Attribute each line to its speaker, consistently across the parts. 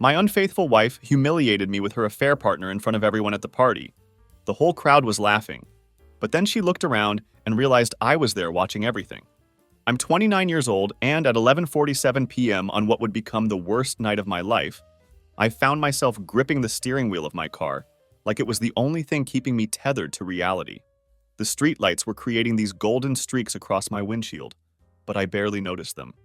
Speaker 1: My unfaithful wife humiliated me with her affair partner in front of everyone at the party. The whole crowd was laughing. But then she looked around and realized I was there watching everything. I'm 29 years old, and at 11:47 p.m. on what would become the worst night of my life, I found myself gripping the steering wheel of my car like it was the only thing keeping me tethered to reality. The streetlights were creating these golden streaks across my windshield, but I barely noticed them.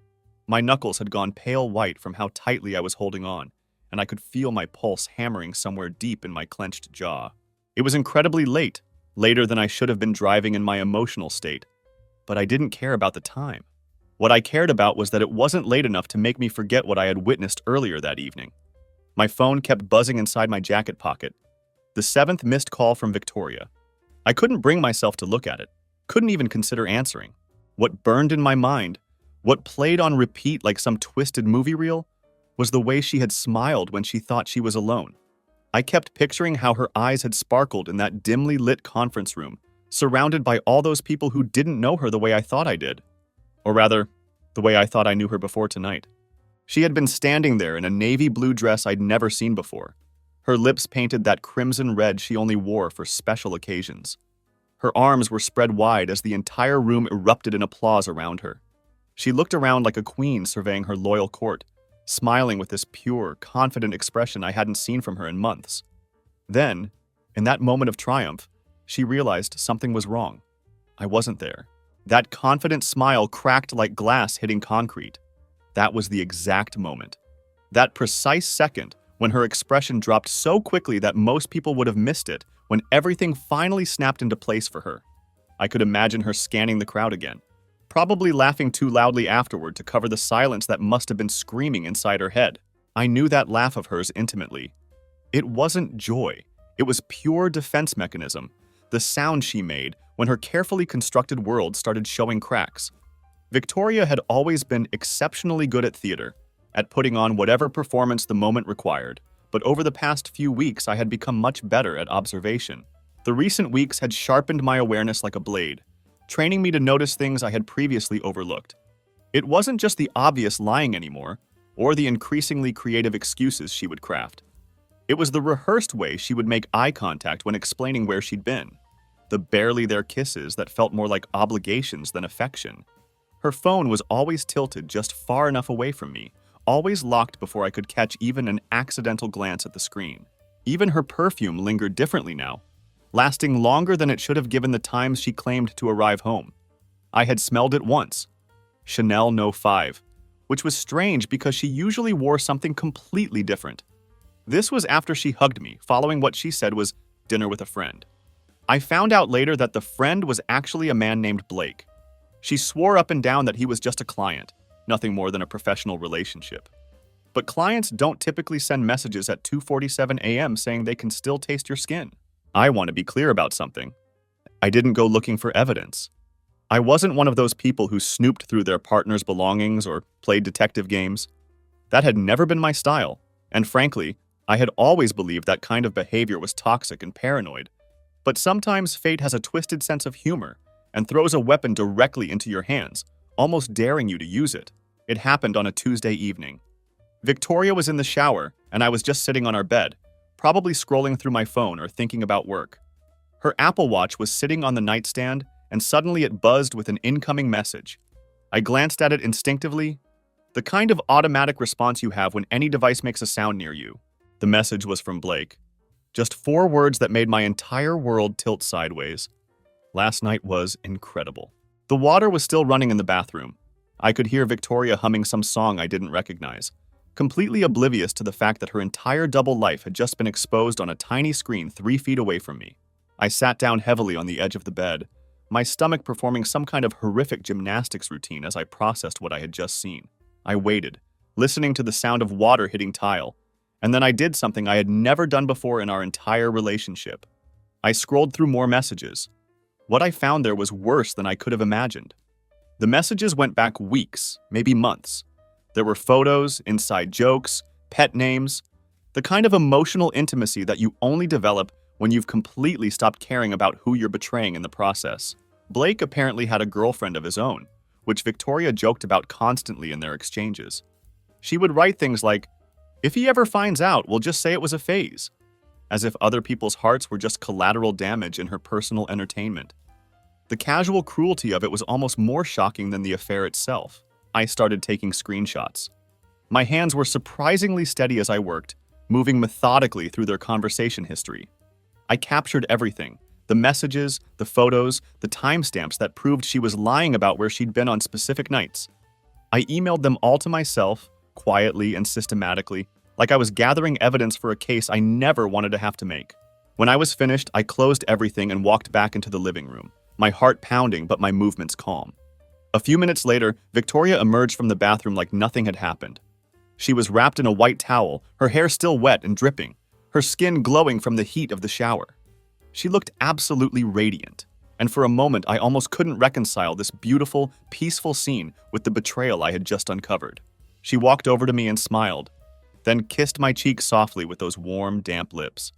Speaker 1: My knuckles had gone pale white from how tightly I was holding on, and I could feel my pulse hammering somewhere deep in my clenched jaw. It was incredibly late, later than I should have been driving in my emotional state, but I didn't care about the time. What I cared about was that it wasn't late enough to make me forget what I had witnessed earlier that evening. My phone kept buzzing inside my jacket pocket. The seventh missed call from Victoria. I couldn't bring myself to look at it, couldn't even consider answering. What burned in my mind, what played on repeat like some twisted movie reel, was the way she had smiled when she thought she was alone. I kept picturing how her eyes had sparkled in that dimly lit conference room, surrounded by all those people who didn't know her the way I thought I did. Or rather, the way I thought I knew her before tonight. She had been standing there in a navy blue dress I'd never seen before. Her lips painted that crimson red she only wore for special occasions. Her arms were spread wide as the entire room erupted in applause around her. She looked around like a queen surveying her loyal court, smiling with this pure, confident expression I hadn't seen from her in months. Then, in that moment of triumph, she realized something was wrong. I wasn't there. That confident smile cracked like glass hitting concrete. That was the exact moment. That precise second when her expression dropped so quickly that most people would have missed it, when everything finally snapped into place for her. I could imagine her scanning the crowd again, probably laughing too loudly afterward to cover the silence that must have been screaming inside her head. I knew that laugh of hers intimately. It wasn't joy. It was pure defense mechanism, the sound she made when her carefully constructed world started showing cracks. Victoria had always been exceptionally good at theater, at putting on whatever performance the moment required, but over the past few weeks I had become much better at observation. The recent weeks had sharpened my awareness like a blade, training me to notice things I had previously overlooked. It wasn't just the obvious lying anymore, or the increasingly creative excuses she would craft. It was the rehearsed way she would make eye contact when explaining where she'd been, the barely there kisses that felt more like obligations than affection. Her phone was always tilted just far enough away from me, always locked before I could catch even an accidental glance at the screen. Even her perfume lingered differently now, lasting longer than it should have given the times she claimed to arrive home. I had smelled it once, Chanel No. 5, which was strange because she usually wore something completely different. This was after she hugged me, following what she said was dinner with a friend. I found out later that the friend was actually a man named Blake. She swore up and down that he was just a client, nothing more than a professional relationship. But clients don't typically send messages at 2:47 a.m. saying they can still taste your skin. I want to be clear about something. I didn't go looking for evidence. I wasn't one of those people who snooped through their partner's belongings or played detective games. That had never been my style, and frankly, I had always believed that kind of behavior was toxic and paranoid. But sometimes fate has a twisted sense of humor and throws a weapon directly into your hands, almost daring you to use it. It happened on a Tuesday evening. Victoria was in the shower, and I was just sitting on our bed, probably scrolling through my phone or thinking about work. Her Apple Watch was sitting on the nightstand, and suddenly it buzzed with an incoming message. I glanced at it instinctively, the kind of automatic response you have when any device makes a sound near you. The message was from Blake. Just 4 words that made my entire world tilt sideways. Last night was incredible. The water was still running in the bathroom. I could hear Victoria humming some song I didn't recognize, completely oblivious to the fact that her entire double life had just been exposed on a tiny screen 3 feet away from me. I sat down heavily on the edge of the bed, my stomach performing some kind of horrific gymnastics routine as I processed what I had just seen. I waited, listening to the sound of water hitting tile, and then I did something I had never done before in our entire relationship. I scrolled through more messages. What I found there was worse than I could have imagined. The messages went back weeks, maybe months. There were photos, inside jokes, pet names, the kind of emotional intimacy that you only develop when you've completely stopped caring about who you're betraying in the process. Blake apparently had a girlfriend of his own, which Victoria joked about constantly in their exchanges. She would write things like, If he ever finds out, we'll just say it was a phase, as if other people's hearts were just collateral damage in her personal entertainment. The casual cruelty of it was almost more shocking than the affair itself. I started taking screenshots. My hands were surprisingly steady as I worked, moving methodically through their conversation history. I captured everything: the messages, the photos, the timestamps that proved she was lying about where she'd been on specific nights. I emailed them all to myself, quietly and systematically, like I was gathering evidence for a case I never wanted to have to make. When I was finished, I closed everything and walked back into the living room, my heart pounding but my movements calm. A few minutes later, Victoria emerged from the bathroom like nothing had happened. She was wrapped in a white towel, her hair still wet and dripping, her skin glowing from the heat of the shower. She looked absolutely radiant, and for a moment I almost couldn't reconcile this beautiful, peaceful scene with the betrayal I had just uncovered. She walked over to me and smiled, then kissed my cheek softly with those warm, damp lips.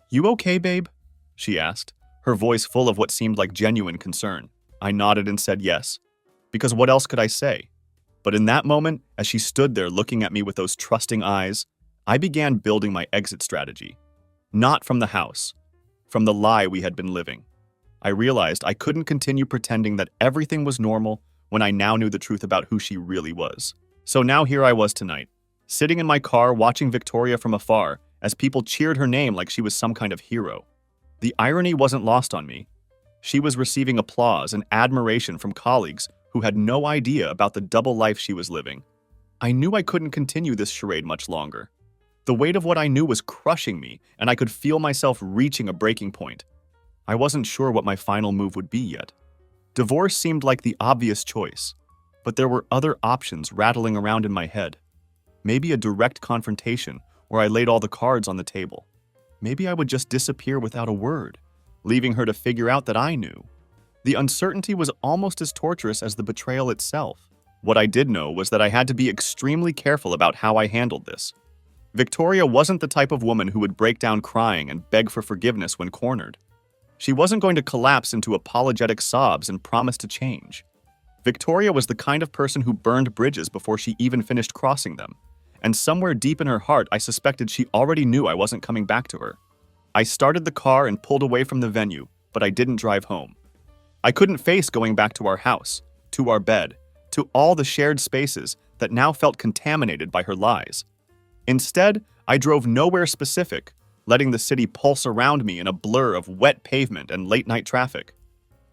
Speaker 1: "You okay, babe?" she asked, her voice full of what seemed like genuine concern. I nodded and said yes, because what else could I say? But in that moment, as she stood there looking at me with those trusting eyes, I began building my exit strategy. Not from the house, from the lie we had been living. I realized I couldn't continue pretending that everything was normal when I now knew the truth about who she really was. So now here I was tonight, sitting in my car watching Victoria from afar as people cheered her name like she was some kind of hero. The irony wasn't lost on me. She was receiving applause and admiration from colleagues who had no idea about the double life she was living. I knew I couldn't continue this charade much longer. The weight of what I knew was crushing me, and I could feel myself reaching a breaking point. I wasn't sure what my final move would be yet. Divorce seemed like the obvious choice, but there were other options rattling around in my head. Maybe a direct confrontation where I laid all the cards on the table. Maybe I would just disappear without a word, leaving her to figure out that I knew. The uncertainty was almost as torturous as the betrayal itself. What I did know was that I had to be extremely careful about how I handled this. Victoria wasn't the type of woman who would break down crying and beg for forgiveness when cornered. She wasn't going to collapse into apologetic sobs and promise to change. Victoria was the kind of person who burned bridges before she even finished crossing them. And somewhere deep in her heart, I suspected she already knew I wasn't coming back to her. I started the car and pulled away from the venue, but I didn't drive home. I couldn't face going back to our house, to our bed, to all the shared spaces that now felt contaminated by her lies. Instead, I drove nowhere specific, letting the city pulse around me in a blur of wet pavement and late-night traffic.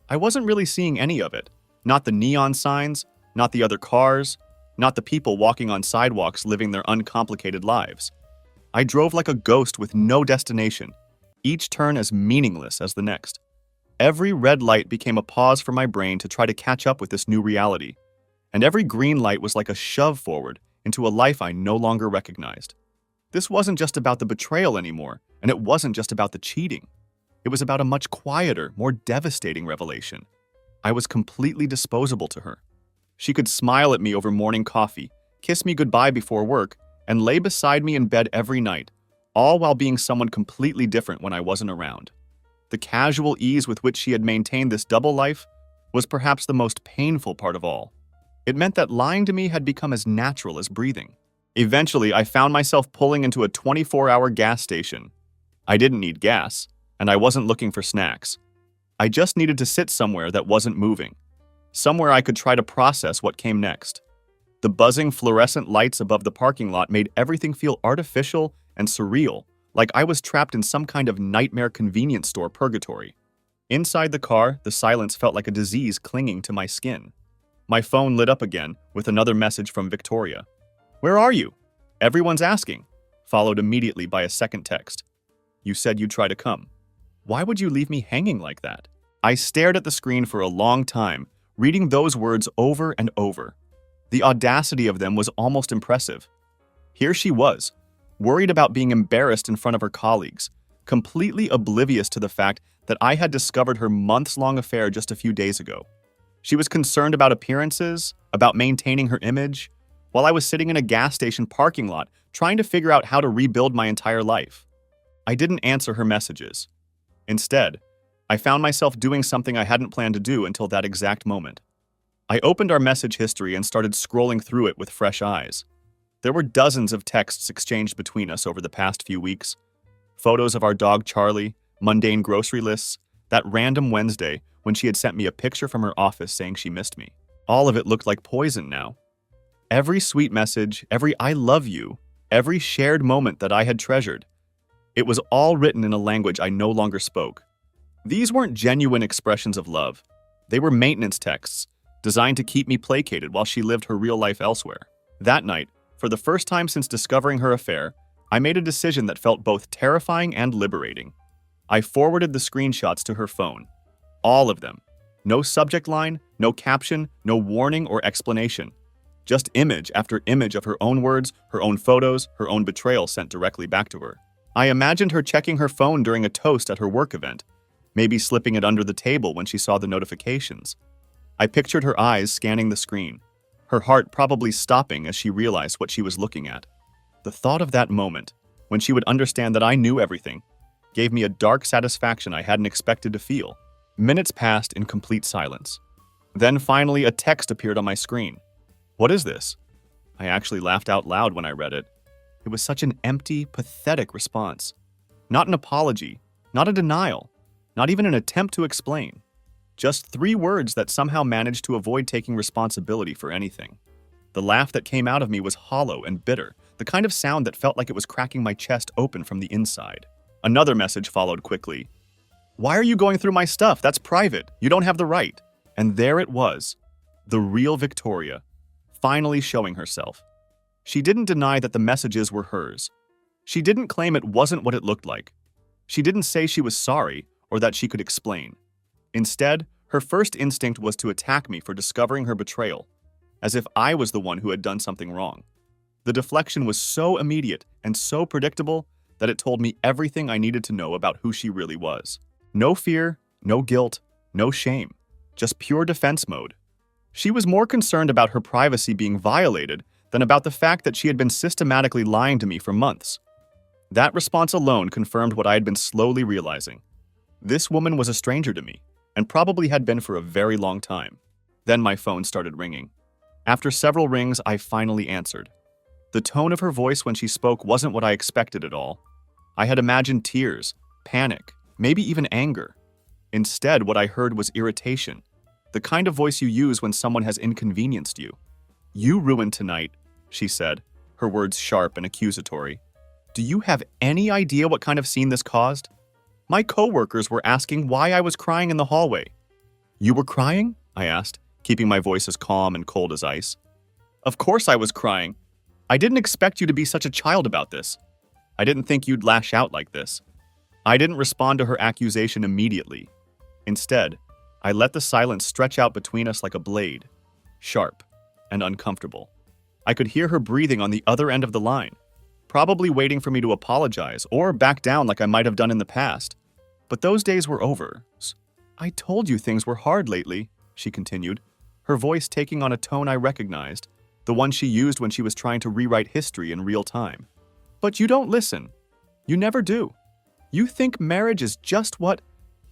Speaker 1: I wasn't really seeing any of it. Not the neon signs, not the other cars, not the people walking on sidewalks living their uncomplicated lives. I drove like a ghost with no destination, each turn as meaningless as the next. Every red light became a pause for my brain to try to catch up with this new reality, and every green light was like a shove forward into a life I no longer recognized. This wasn't just about the betrayal anymore, and it wasn't just about the cheating. It was about a much quieter, more devastating revelation. I was completely disposable to her. She could smile at me over morning coffee, kiss me goodbye before work, and lay beside me in bed every night, all while being someone completely different when I wasn't around. The casual ease with which she had maintained this double life was perhaps the most painful part of all. It meant that lying to me had become as natural as breathing. Eventually, I found myself pulling into a 24-hour gas station. I didn't need gas, and I wasn't looking for snacks. I just needed to sit somewhere that wasn't moving, somewhere I could try to process what came next. The buzzing fluorescent lights above the parking lot made everything feel artificial and surreal, like I was trapped in some kind of nightmare convenience store purgatory. Inside the car, the silence felt like a disease clinging to my skin. My phone lit up again with another message from Victoria. "Where are you? Everyone's asking," followed immediately by a second text. "You said you'd try to come. Why would you leave me hanging like that?" I stared at the screen for a long time, reading those words over and over. The audacity of them was almost impressive. Here she was, worried about being embarrassed in front of her colleagues, completely oblivious to the fact that I had discovered her months-long affair just a few days ago. She was concerned about appearances, about maintaining her image, while I was sitting in a gas station parking lot trying to figure out how to rebuild my entire life. I didn't answer her messages. Instead, I found myself doing something I hadn't planned to do until that exact moment. I opened our message history and started scrolling through it with fresh eyes. There were dozens of texts exchanged between us over the past few weeks. Photos of our dog Charlie, mundane grocery lists, that random Wednesday when she had sent me a picture from her office saying she missed me. All of it looked like poison now. Every sweet message, every I love you, every shared moment that I had treasured. It was all written in a language I no longer spoke. These weren't genuine expressions of love. They were maintenance texts, designed to keep me placated while she lived her real life elsewhere. That night, for the first time since discovering her affair, I made a decision that felt both terrifying and liberating. I forwarded the screenshots to her phone. All of them. No subject line, no caption, no warning or explanation. Just image after image of her own words, her own photos, her own betrayal sent directly back to her. I imagined her checking her phone during a toast at her work event, maybe slipping it under the table when she saw the notifications. I pictured her eyes scanning the screen, her heart probably stopping as she realized what she was looking at. The thought of that moment, when she would understand that I knew everything, gave me a dark satisfaction I hadn't expected to feel. Minutes passed in complete silence. Then finally a text appeared on my screen. "What is this?" I actually laughed out loud when I read it. It was such an empty, pathetic response. Not an apology, not a denial, not even an attempt to explain. Just 3 words that somehow managed to avoid taking responsibility for anything. The laugh that came out of me was hollow and bitter, the kind of sound that felt like it was cracking my chest open from the inside. Another message followed quickly. "Why are you going through my stuff? That's private. You don't have the right." And there it was, the real Victoria, finally showing herself. She didn't deny that the messages were hers. She didn't claim it wasn't what it looked like. She didn't say she was sorry or that she could explain. Instead, her first instinct was to attack me for discovering her betrayal, as if I was the one who had done something wrong. The deflection was so immediate and so predictable that it told me everything I needed to know about who she really was. No fear, no guilt, no shame, just pure defense mode. She was more concerned about her privacy being violated than about the fact that she had been systematically lying to me for months. That response alone confirmed what I had been slowly realizing. This woman was a stranger to me, and probably had been for a very long time. Then my phone started ringing. After several rings, I finally answered. The tone of her voice when she spoke wasn't what I expected at all. I had imagined tears, panic, maybe even anger. Instead, what I heard was irritation, the kind of voice you use when someone has inconvenienced you. "You ruined tonight," she said, her words sharp and accusatory. "Do you have any idea what kind of scene this caused? My coworkers were asking why I was crying in the hallway." "You were crying?" I asked, keeping my voice as calm and cold as ice. "Of course I was crying. I didn't expect you to be such a child about this. I didn't think you'd lash out like this." I didn't respond to her accusation immediately. Instead, I let the silence stretch out between us like a blade, sharp and uncomfortable. I could hear her breathing on the other end of the line, probably waiting for me to apologize or back down like I might have done in the past. But those days were over. "I told you things were hard lately," she continued, her voice taking on a tone I recognized, the one she used when she was trying to rewrite history in real time. "But you don't listen. You never do. You think marriage is just what?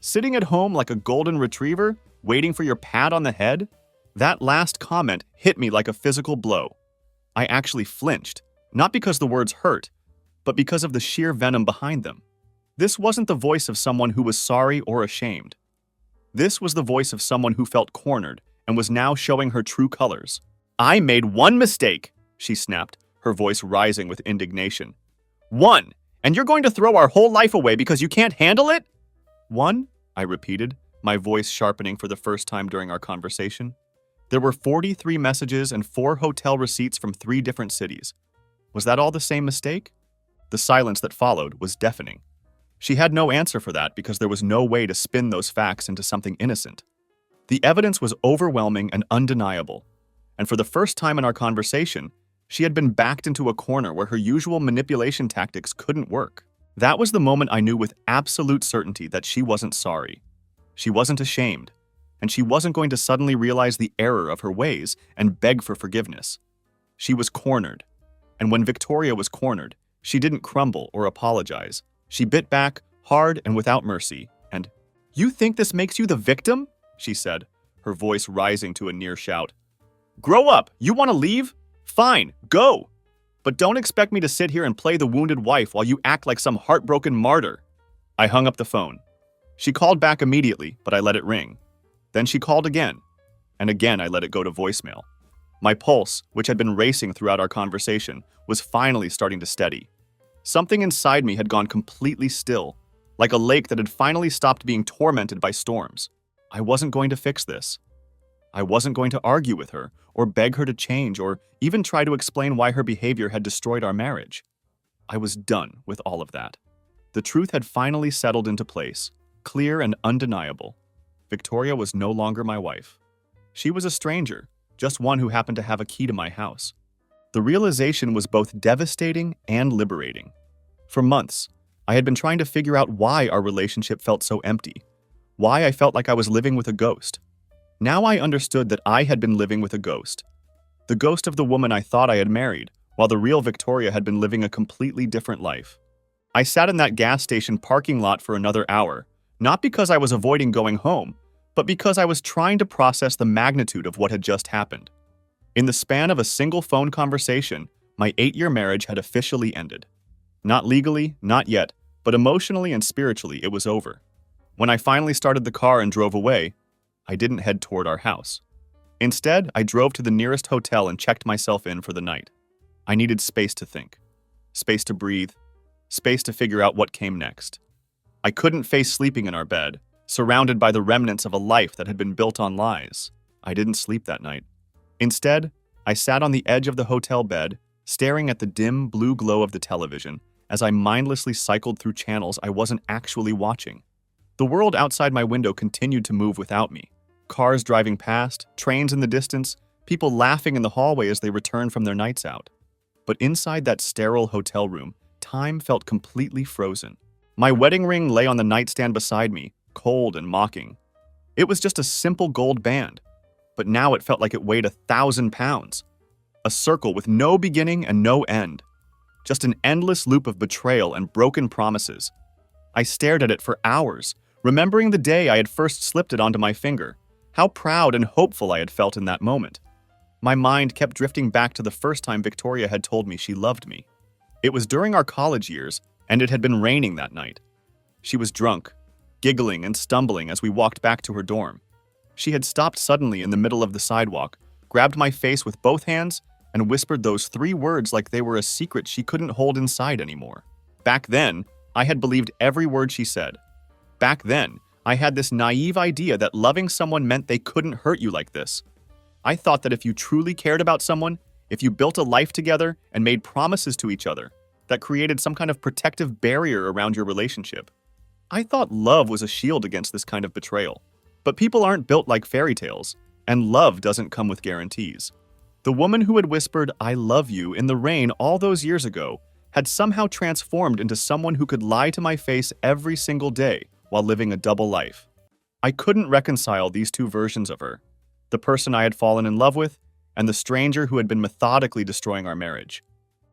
Speaker 1: Sitting at home like a golden retriever, waiting for your pat on the head?" That last comment hit me like a physical blow. I actually flinched, not because the words hurt, but because of the sheer venom behind them. This wasn't the voice of someone who was sorry or ashamed. This was the voice of someone who felt cornered and was now showing her true colors. "I made one mistake," she snapped, her voice rising with indignation. "One, and you're going to throw our whole life away because you can't handle it?" "One?" I repeated, my voice sharpening for the first time during our conversation. There were 43 messages and 4 hotel receipts from 3 different cities. Was that all the same mistake? The silence that followed was deafening. She had no answer for that because there was no way to spin those facts into something innocent. The evidence was overwhelming and undeniable, and for the first time in our conversation, she had been backed into a corner where her usual manipulation tactics couldn't work. That was the moment I knew with absolute certainty that she wasn't sorry. She wasn't ashamed, and she wasn't going to suddenly realize the error of her ways and beg for forgiveness. She was cornered, and when Victoria was cornered, she didn't crumble or apologize. She bit back, hard and without mercy, and, "You think this makes you the victim?" she said, her voice rising to a near shout. "Grow up! You want to leave? Fine, go!" But don't expect me to sit here and play the wounded wife while you act like some heartbroken martyr. I hung up the phone. She called back immediately, but I let it ring. Then she called again, and again I let it go to voicemail. My pulse, which had been racing throughout our conversation, was finally starting to steady. Something inside me had gone completely still, like a lake that had finally stopped being tormented by storms. I wasn't going to fix this. I wasn't going to argue with her, or beg her to change, or even try to explain why her behavior had destroyed our marriage. I was done with all of that. The truth had finally settled into place, clear and undeniable. Victoria was no longer my wife. She was a stranger, just one who happened to have a key to my house. The realization was both devastating and liberating. For months, I had been trying to figure out why our relationship felt so empty, why I felt like I was living with a ghost. Now I understood that I had been living with a ghost. The ghost of the woman I thought I had married, while the real Victoria had been living a completely different life. I sat in that gas station parking lot for another hour, not because I was avoiding going home, but because I was trying to process the magnitude of what had just happened. In the span of a single phone conversation, my 8-year marriage had officially ended. Not legally, not yet, but emotionally and spiritually it was over. When I finally started the car and drove away, I didn't head toward our house. Instead, I drove to the nearest hotel and checked myself in for the night. I needed space to think, space to breathe, space to figure out what came next. I couldn't face sleeping in our bed, surrounded by the remnants of a life that had been built on lies. I didn't sleep that night. Instead, I sat on the edge of the hotel bed, staring at the dim blue glow of the television as I mindlessly cycled through channels I wasn't actually watching. The world outside my window continued to move without me. Cars driving past, trains in the distance, people laughing in the hallway as they returned from their nights out. But inside that sterile hotel room, time felt completely frozen. My wedding ring lay on the nightstand beside me, cold and mocking. It was just a simple gold band, but now it felt like it weighed 1,000 pounds. A circle with no beginning and no end. Just an endless loop of betrayal and broken promises. I stared at it for hours, remembering the day I had first slipped it onto my finger. How proud and hopeful I had felt in that moment. My mind kept drifting back to the first time Victoria had told me she loved me. It was during our college years, and it had been raining that night. She was drunk, giggling and stumbling as we walked back to her dorm. She had stopped suddenly in the middle of the sidewalk, grabbed my face with both hands, and whispered those 3 words like they were a secret she couldn't hold inside anymore. Back then, I had believed every word she said. Back then, I had this naive idea that loving someone meant they couldn't hurt you like this. I thought that if you truly cared about someone, if you built a life together and made promises to each other, that created some kind of protective barrier around your relationship. I thought love was a shield against this kind of betrayal. But people aren't built like fairy tales, and love doesn't come with guarantees. The woman who had whispered, "I love you," in the rain all those years ago had somehow transformed into someone who could lie to my face every single day while living a double life. I couldn't reconcile these 2 versions of her, the person I had fallen in love with and the stranger who had been methodically destroying our marriage.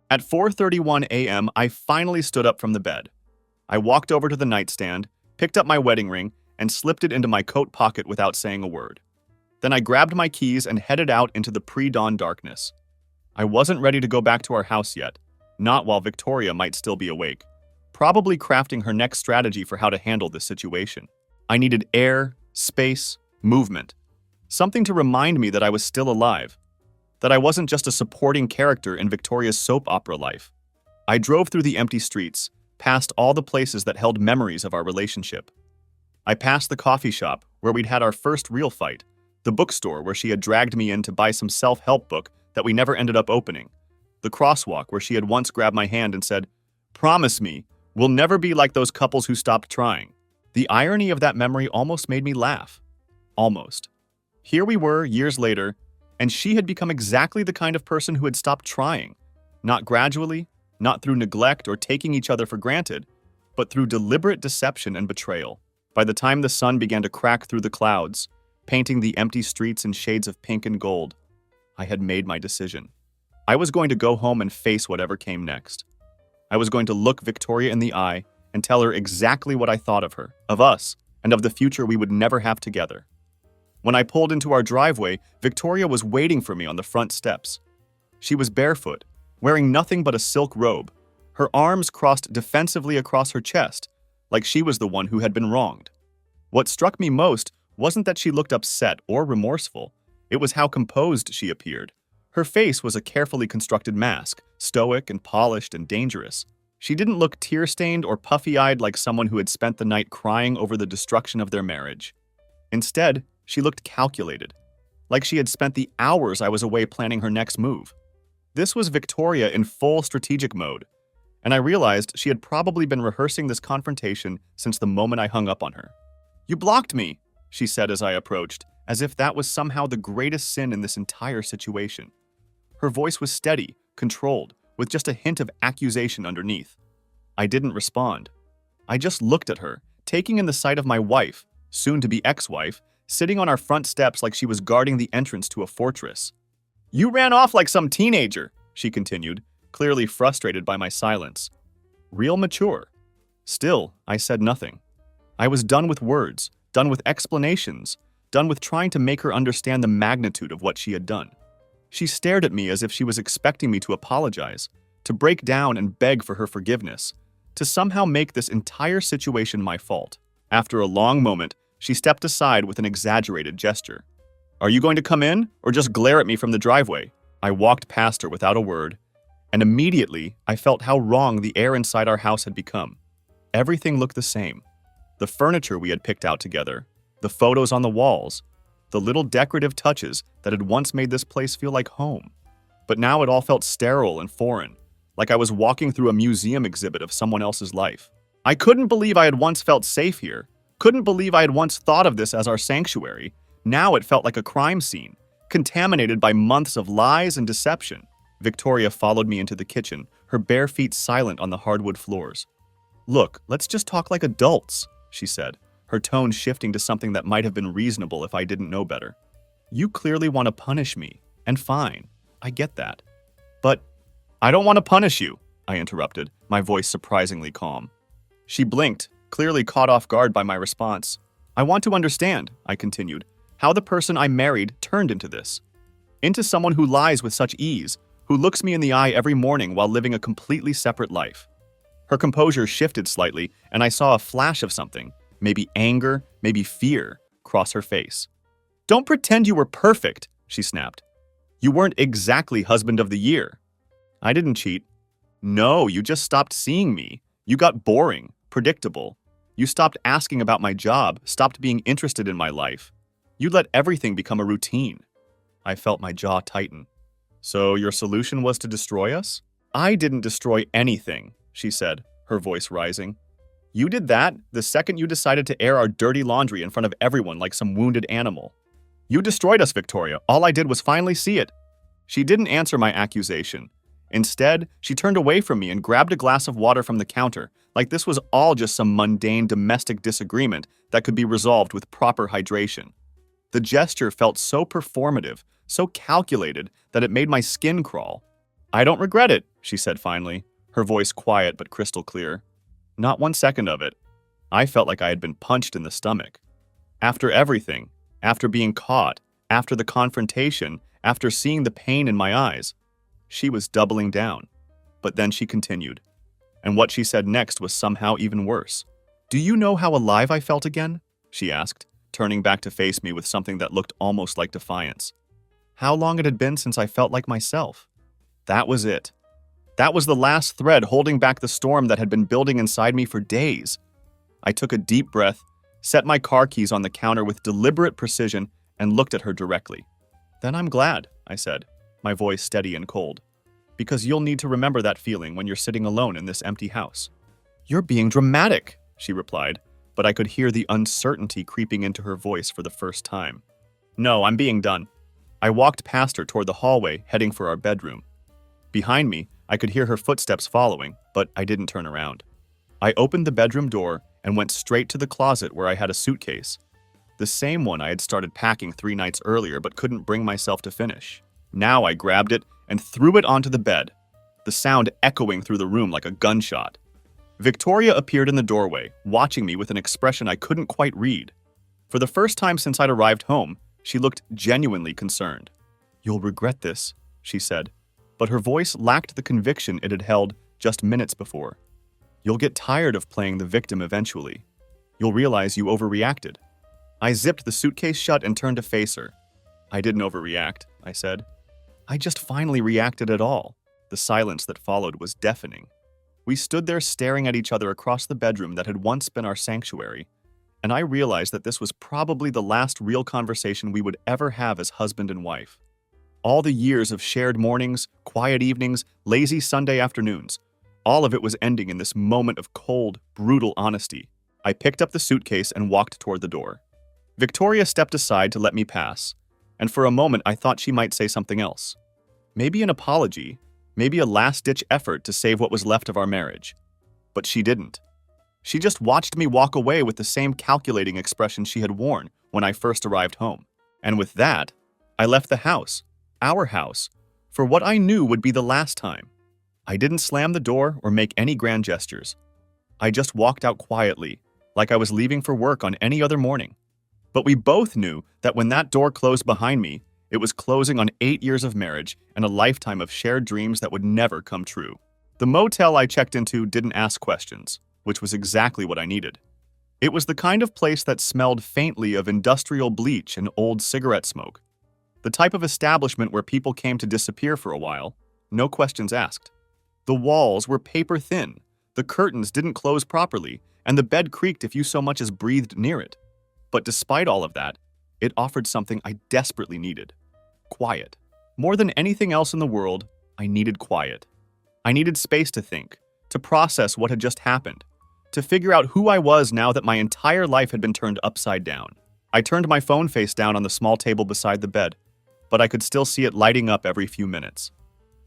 Speaker 1: At 4:31 a.m., I finally stood up from the bed. I walked over to the nightstand, picked up my wedding ring, and slipped it into my coat pocket without saying a word. Then I grabbed my keys and headed out into the pre-dawn darkness. I wasn't ready to go back to our house yet, not while Victoria might still be awake, probably crafting her next strategy for how to handle this situation. I needed air, space, movement, something to remind me that I was still alive, that I wasn't just a supporting character in Victoria's soap opera life. I drove through the empty streets, past all the places that held memories of our relationship. I passed the coffee shop where we'd had our first real fight, the bookstore where she had dragged me in to buy some self-help book that we never ended up opening, the crosswalk where she had once grabbed my hand and said, "Promise me, we'll never be like those couples who stopped trying." The irony of that memory almost made me laugh. Almost. Here we were, years later, and she had become exactly the kind of person who had stopped trying, not gradually, not through neglect or taking each other for granted, but through deliberate deception and betrayal. By the time the sun began to crack through the clouds, painting the empty streets in shades of pink and gold, I had made my decision. I was going to go home and face whatever came next. I was going to look Victoria in the eye and tell her exactly what I thought of her, of us, and of the future we would never have together. When I pulled into our driveway, Victoria was waiting for me on the front steps. She was barefoot, wearing nothing but a silk robe, her arms crossed defensively across her chest, like she was the one who had been wronged. What struck me most wasn't that she looked upset or remorseful, it was how composed she appeared. Her face was a carefully constructed mask, stoic and polished and dangerous. She didn't look tear-stained or puffy-eyed like someone who had spent the night crying over the destruction of their marriage. Instead, she looked calculated, like she had spent the hours I was away planning her next move. This was Victoria in full strategic mode, and I realized she had probably been rehearsing this confrontation since the moment I hung up on her. "You blocked me," she said as I approached, as if that was somehow the greatest sin in this entire situation. Her voice was steady, controlled, with just a hint of accusation underneath. I didn't respond. I just looked at her, taking in the sight of my wife, soon-to-be ex-wife, sitting on our front steps like she was guarding the entrance to a fortress. "You ran off like some teenager," she continued, clearly frustrated by my silence. Real mature. Still, I said nothing. I was done with words, done with explanations, done with trying to make her understand the magnitude of what she had done. She stared at me as if she was expecting me to apologize, to break down and beg for her forgiveness, to somehow make this entire situation my fault. After a long moment, she stepped aside with an exaggerated gesture. "Are you going to come in, or just glare at me from the driveway?" I walked past her without a word, and immediately I felt how wrong the air inside our house had become. Everything looked the same. The furniture we had picked out together, the photos on the walls, the little decorative touches that had once made this place feel like home. But now it all felt sterile and foreign, like I was walking through a museum exhibit of someone else's life. I couldn't believe I had once felt safe here, couldn't believe I had once thought of this as our sanctuary. Now it felt like a crime scene, contaminated by months of lies and deception. Victoria followed me into the kitchen, her bare feet silent on the hardwood floors. "Look, let's just talk like adults," she said, her tone shifting to something that might have been reasonable if I didn't know better. "You clearly want to punish me, and fine, I get that. But I don't want to punish you," I interrupted, my voice surprisingly calm. She blinked, clearly caught off guard by my response. "I want to understand," I continued, "how the person I married turned into this. Into someone who lies with such ease, who looks me in the eye every morning while living a completely separate life." Her composure shifted slightly, and I saw a flash of something, maybe anger, maybe fear, cross her face. "Don't pretend you were perfect," she snapped. "You weren't exactly husband of the year." "I didn't cheat." "No, you just stopped seeing me. You got boring, predictable. You stopped asking about my job, stopped being interested in my life. You let everything become a routine." I felt my jaw tighten. "So your solution was to destroy us?" "I didn't destroy anything," she said, her voice rising. "You did that the second you decided to air our dirty laundry in front of everyone like some wounded animal. You destroyed us, Victoria. All I did was finally see it." She didn't answer my accusation. Instead, she turned away from me and grabbed a glass of water from the counter, like this was all just some mundane domestic disagreement that could be resolved with proper hydration. The gesture felt so performative, so calculated, that it made my skin crawl. "I don't regret it," she said finally, her voice quiet but crystal clear. "Not 1 second of it." I felt like I had been punched in the stomach. After everything, after being caught, after the confrontation, after seeing the pain in my eyes, she was doubling down. But then she continued. And what she said next was somehow even worse. "Do you know how alive I felt again?" she asked, turning back to face me with something that looked almost like defiance. How long it had been since I felt like myself. That was it. That was the last thread holding back the storm that had been building inside me for days. I took a deep breath, set my car keys on the counter with deliberate precision, and looked at her directly. "Then I'm glad," I said, my voice steady and cold. "Because you'll need to remember that feeling when you're sitting alone in this empty house." "You're being dramatic," she replied, but I could hear the uncertainty creeping into her voice for the first time. "No, I'm being done." I walked past her toward the hallway, heading for our bedroom. Behind me, I could hear her footsteps following, but I didn't turn around. I opened the bedroom door and went straight to the closet where I had a suitcase. The same one I had started packing 3 nights earlier but couldn't bring myself to finish. Now I grabbed it and threw it onto the bed, the sound echoing through the room like a gunshot. Victoria appeared in the doorway, watching me with an expression I couldn't quite read. For the first time since I'd arrived home, she looked genuinely concerned. "You'll regret this," she said, but her voice lacked the conviction it had held just minutes before. "You'll get tired of playing the victim eventually. You'll realize you overreacted." I zipped the suitcase shut and turned to face her. "I didn't overreact," I said. "I just finally reacted at all." The silence that followed was deafening. We stood there staring at each other across the bedroom that had once been our sanctuary, and I realized that this was probably the last real conversation we would ever have as husband and wife. All the years of shared mornings, quiet evenings, lazy Sunday afternoons, all of it was ending in this moment of cold, brutal honesty. I picked up the suitcase and walked toward the door. Victoria stepped aside to let me pass, and for a moment I thought she might say something else. Maybe an apology, maybe a last-ditch effort to save what was left of our marriage. But she didn't. She just watched me walk away with the same calculating expression she had worn when I first arrived home. And with that, I left the house, our house, for what I knew would be the last time. I didn't slam the door or make any grand gestures. I just walked out quietly, like I was leaving for work on any other morning. But we both knew that when that door closed behind me, it was closing on 8 years of marriage and a lifetime of shared dreams that would never come true. The motel I checked into didn't ask questions, which was exactly what I needed. It was the kind of place that smelled faintly of industrial bleach and old cigarette smoke. The type of establishment where people came to disappear for a while, no questions asked. The walls were paper thin, the curtains didn't close properly, and the bed creaked if you so much as breathed near it. But despite all of that, it offered something I desperately needed. Quiet. More than anything else in the world, I needed quiet. I needed space to think, to process what had just happened, to figure out who I was now that my entire life had been turned upside down. I turned my phone face down on the small table beside the bed, but I could still see it lighting up every few minutes.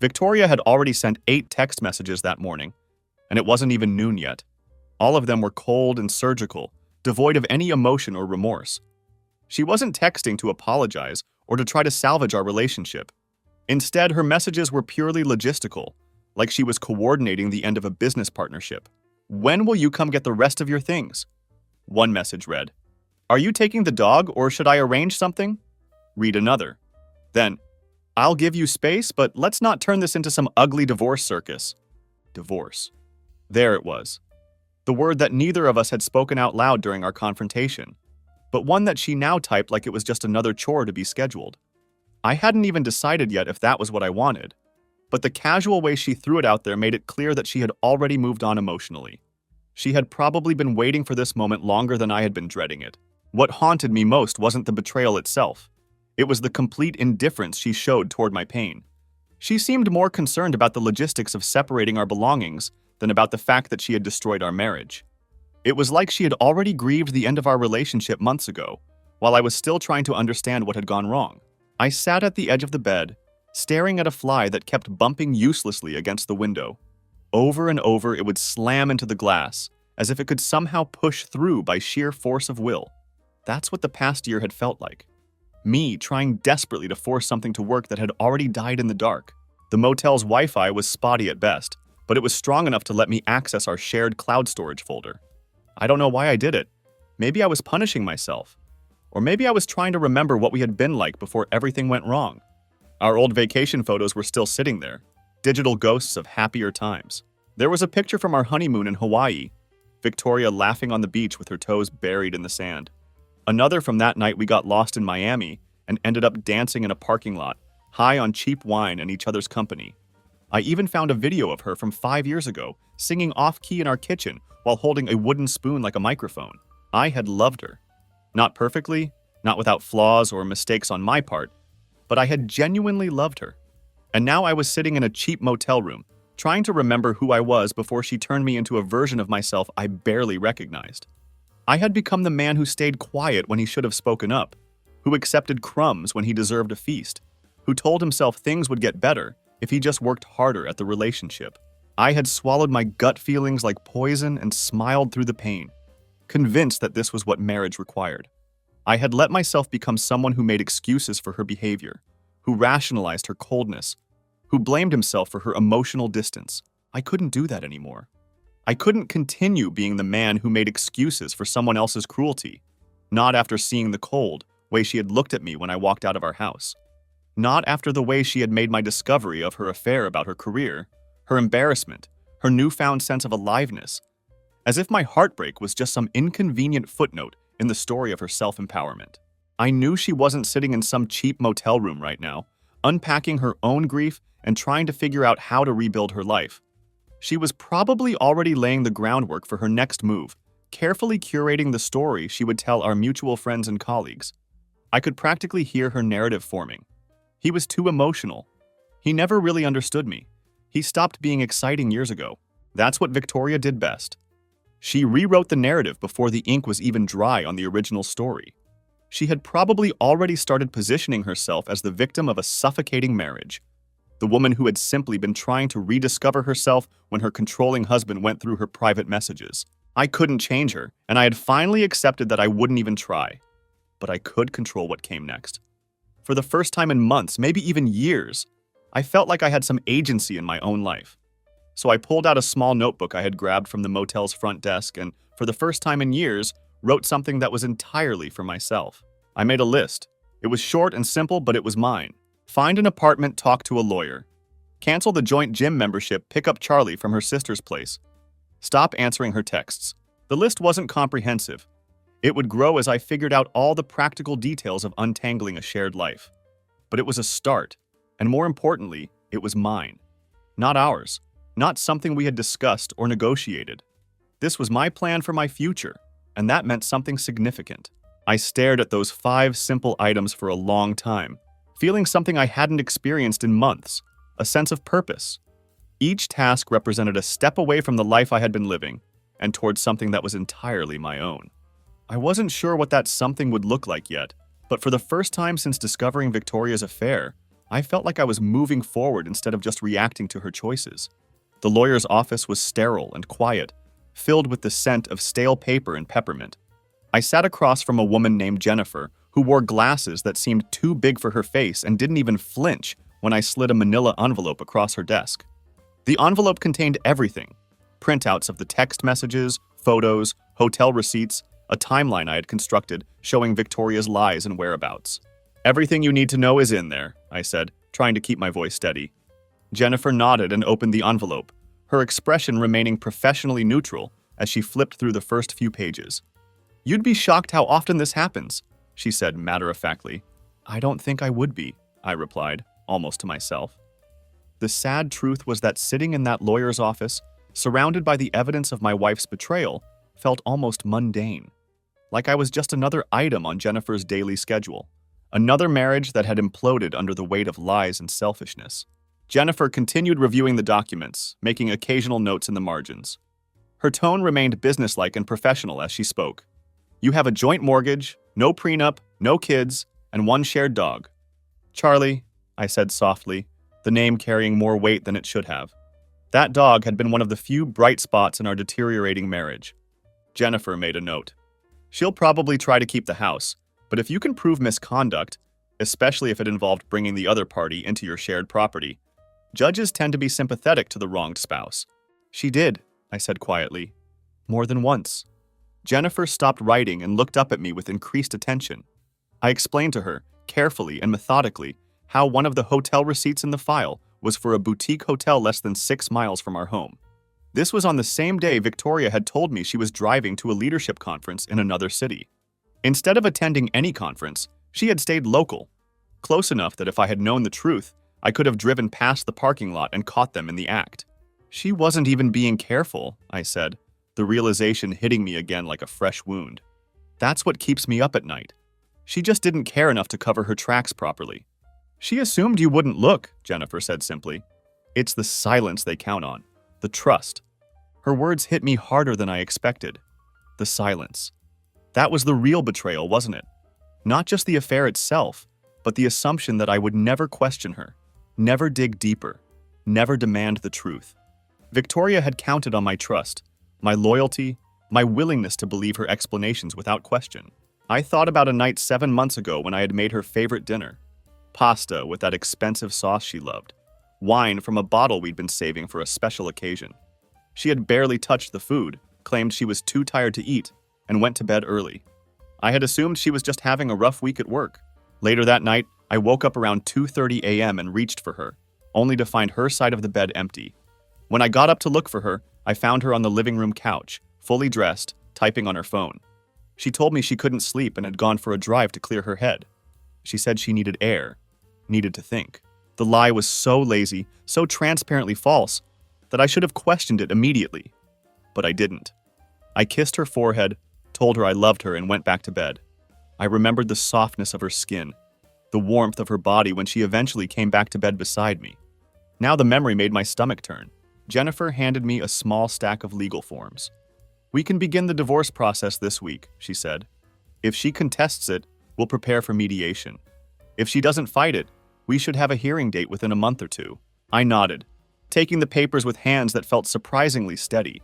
Speaker 1: Victoria had already sent 8 text messages that morning, and it wasn't even noon yet. All of them were cold and surgical, devoid of any emotion or remorse. She wasn't texting to apologize or to try to salvage our relationship. Instead, her messages were purely logistical, like she was coordinating the end of a business partnership. "When will you come get the rest of your things?" One message read, "Are you taking the dog or should I arrange something?" Read another. Then, "I'll give you space, but let's not turn this into some ugly divorce circus." Divorce. There it was. The word that neither of us had spoken out loud during our confrontation, but one that she now typed like it was just another chore to be scheduled. I hadn't even decided yet if that was what I wanted, but the casual way she threw it out there made it clear that she had already moved on emotionally. She had probably been waiting for this moment longer than I had been dreading it. What haunted me most wasn't the betrayal itself. It was the complete indifference she showed toward my pain. She seemed more concerned about the logistics of separating our belongings than about the fact that she had destroyed our marriage. It was like she had already grieved the end of our relationship months ago, while I was still trying to understand what had gone wrong. I sat at the edge of the bed, staring at a fly that kept bumping uselessly against the window. Over and over, it would slam into the glass, as if it could somehow push through by sheer force of will. That's what the past year had felt like. Me trying desperately to force something to work that had already died in the dark. The motel's Wi-Fi was spotty at best, but it was strong enough to let me access our shared cloud storage folder. I don't know why I did it. Maybe I was punishing myself. Or maybe I was trying to remember what we had been like before everything went wrong. Our old vacation photos were still sitting there, digital ghosts of happier times. There was a picture from our honeymoon in Hawaii, Victoria laughing on the beach with her toes buried in the sand. Another from that night we got lost in Miami and ended up dancing in a parking lot, high on cheap wine and each other's company. I even found a video of her from 5 years ago, singing off-key in our kitchen while holding a wooden spoon like a microphone. I had loved her. Not perfectly, not without flaws or mistakes on my part, but I had genuinely loved her. And now I was sitting in a cheap motel room, trying to remember who I was before she turned me into a version of myself I barely recognized. I had become the man who stayed quiet when he should have spoken up, who accepted crumbs when he deserved a feast, who told himself things would get better if he just worked harder at the relationship. I had swallowed my gut feelings like poison and smiled through the pain, convinced that this was what marriage required. I had let myself become someone who made excuses for her behavior, who rationalized her coldness, who blamed himself for her emotional distance. I couldn't do that anymore. I couldn't continue being the man who made excuses for someone else's cruelty, not after seeing the cold way she had looked at me when I walked out of our house. Not after the way she had made my discovery of her affair about her career, her embarrassment, her newfound sense of aliveness, as if my heartbreak was just some inconvenient footnote in the story of her self-empowerment. I knew she wasn't sitting in some cheap motel room right now, unpacking her own grief and trying to figure out how to rebuild her life. She was probably already laying the groundwork for her next move, carefully curating the story she would tell our mutual friends and colleagues. I could practically hear her narrative forming. He was too emotional. He never really understood me. He stopped being exciting years ago. That's what Victoria did best. She rewrote the narrative before the ink was even dry on the original story. She had probably already started positioning herself as the victim of a suffocating marriage. The woman who had simply been trying to rediscover herself when her controlling husband went through her private messages. I couldn't change her, and I had finally accepted that I wouldn't even try. But I could control what came next. For the first time in months, maybe even years, I felt like I had some agency in my own life. So I pulled out a small notebook I had grabbed from the motel's front desk and, for the first time in years, wrote something that was entirely for myself. I made a list. It was short and simple, but it was mine. Find an apartment, talk to a lawyer. Cancel the joint gym membership, pick up Charlie from her sister's place. Stop answering her texts. The list wasn't comprehensive. It would grow as I figured out all the practical details of untangling a shared life. But it was a start, and more importantly, it was mine. Not ours. Not something we had discussed or negotiated. This was my plan for my future, and that meant something significant. I stared at those 5 simple items for a long time, feeling something I hadn't experienced in months, a sense of purpose. Each task represented a step away from the life I had been living, and towards something that was entirely my own. I wasn't sure what that something would look like yet, but for the first time since discovering Victoria's affair, I felt like I was moving forward instead of just reacting to her choices. The lawyer's office was sterile and quiet, filled with the scent of stale paper and peppermint. I sat across from a woman named Jennifer, who wore glasses that seemed too big for her face and didn't even flinch when I slid a manila envelope across her desk. The envelope contained everything: printouts of the text messages, photos, hotel receipts, a timeline I had constructed showing Victoria's lies and whereabouts. "Everything you need to know is in there," I said, trying to keep my voice steady. Jennifer nodded and opened the envelope, her expression remaining professionally neutral as she flipped through the first few pages. "You'd be shocked how often this happens," she said matter-of-factly. "I don't think I would be," I replied, almost to myself. The sad truth was that sitting in that lawyer's office, surrounded by the evidence of my wife's betrayal, felt almost mundane. Like I was just another item on Jennifer's daily schedule. Another marriage that had imploded under the weight of lies and selfishness. Jennifer continued reviewing the documents, making occasional notes in the margins. Her tone remained businesslike and professional as she spoke. "You have a joint mortgage, no prenup, no kids, and 1 shared dog." "Charlie," I said softly, the name carrying more weight than it should have. That dog had been one of the few bright spots in our deteriorating marriage. Jennifer made a note. "She'll probably try to keep the house, but if you can prove misconduct, especially if it involved bringing the other party into your shared property, judges tend to be sympathetic to the wronged spouse." "She did," I said quietly. "More than once." Jennifer stopped writing and looked up at me with increased attention. I explained to her, carefully and methodically, how one of the hotel receipts in the file was for a boutique hotel less than 6 miles from our home. This was on the same day Victoria had told me she was driving to a leadership conference in another city. Instead of attending any conference, she had stayed local, close enough that if I had known the truth, I could have driven past the parking lot and caught them in the act. "She wasn't even being careful," I said, the realization hitting me again like a fresh wound. "That's what keeps me up at night. She just didn't care enough to cover her tracks properly." "She assumed you wouldn't look," Jennifer said simply. "It's the silence they count on, the trust." Her words hit me harder than I expected. The silence. That was the real betrayal, wasn't it? Not just the affair itself, but the assumption that I would never question her, never dig deeper, never demand the truth. Victoria had counted on my trust, my loyalty, my willingness to believe her explanations without question. I thought about a night 7 months ago when I had made her favorite dinner. Pasta with that expensive sauce she loved. Wine from a bottle we'd been saving for a special occasion. She had barely touched the food, claimed she was too tired to eat, and went to bed early. I had assumed she was just having a rough week at work. Later that night, I woke up around 2:30 a.m. and reached for her, only to find her side of the bed empty. When I got up to look for her, I found her on the living room couch, fully dressed, typing on her phone. She told me she couldn't sleep and had gone for a drive to clear her head. She said she needed air, needed to think. The lie was so lazy, so transparently false, that I should have questioned it immediately. But I didn't. I kissed her forehead, told her I loved her, and went back to bed. I remembered the softness of her skin, the warmth of her body when she eventually came back to bed beside me. Now the memory made my stomach turn. Jennifer handed me a small stack of legal forms. "We can begin the divorce process this week," she said. "If she contests it, we'll prepare for mediation. If she doesn't fight it, we should have a hearing date within a month or two." I nodded, taking the papers with hands that felt surprisingly steady.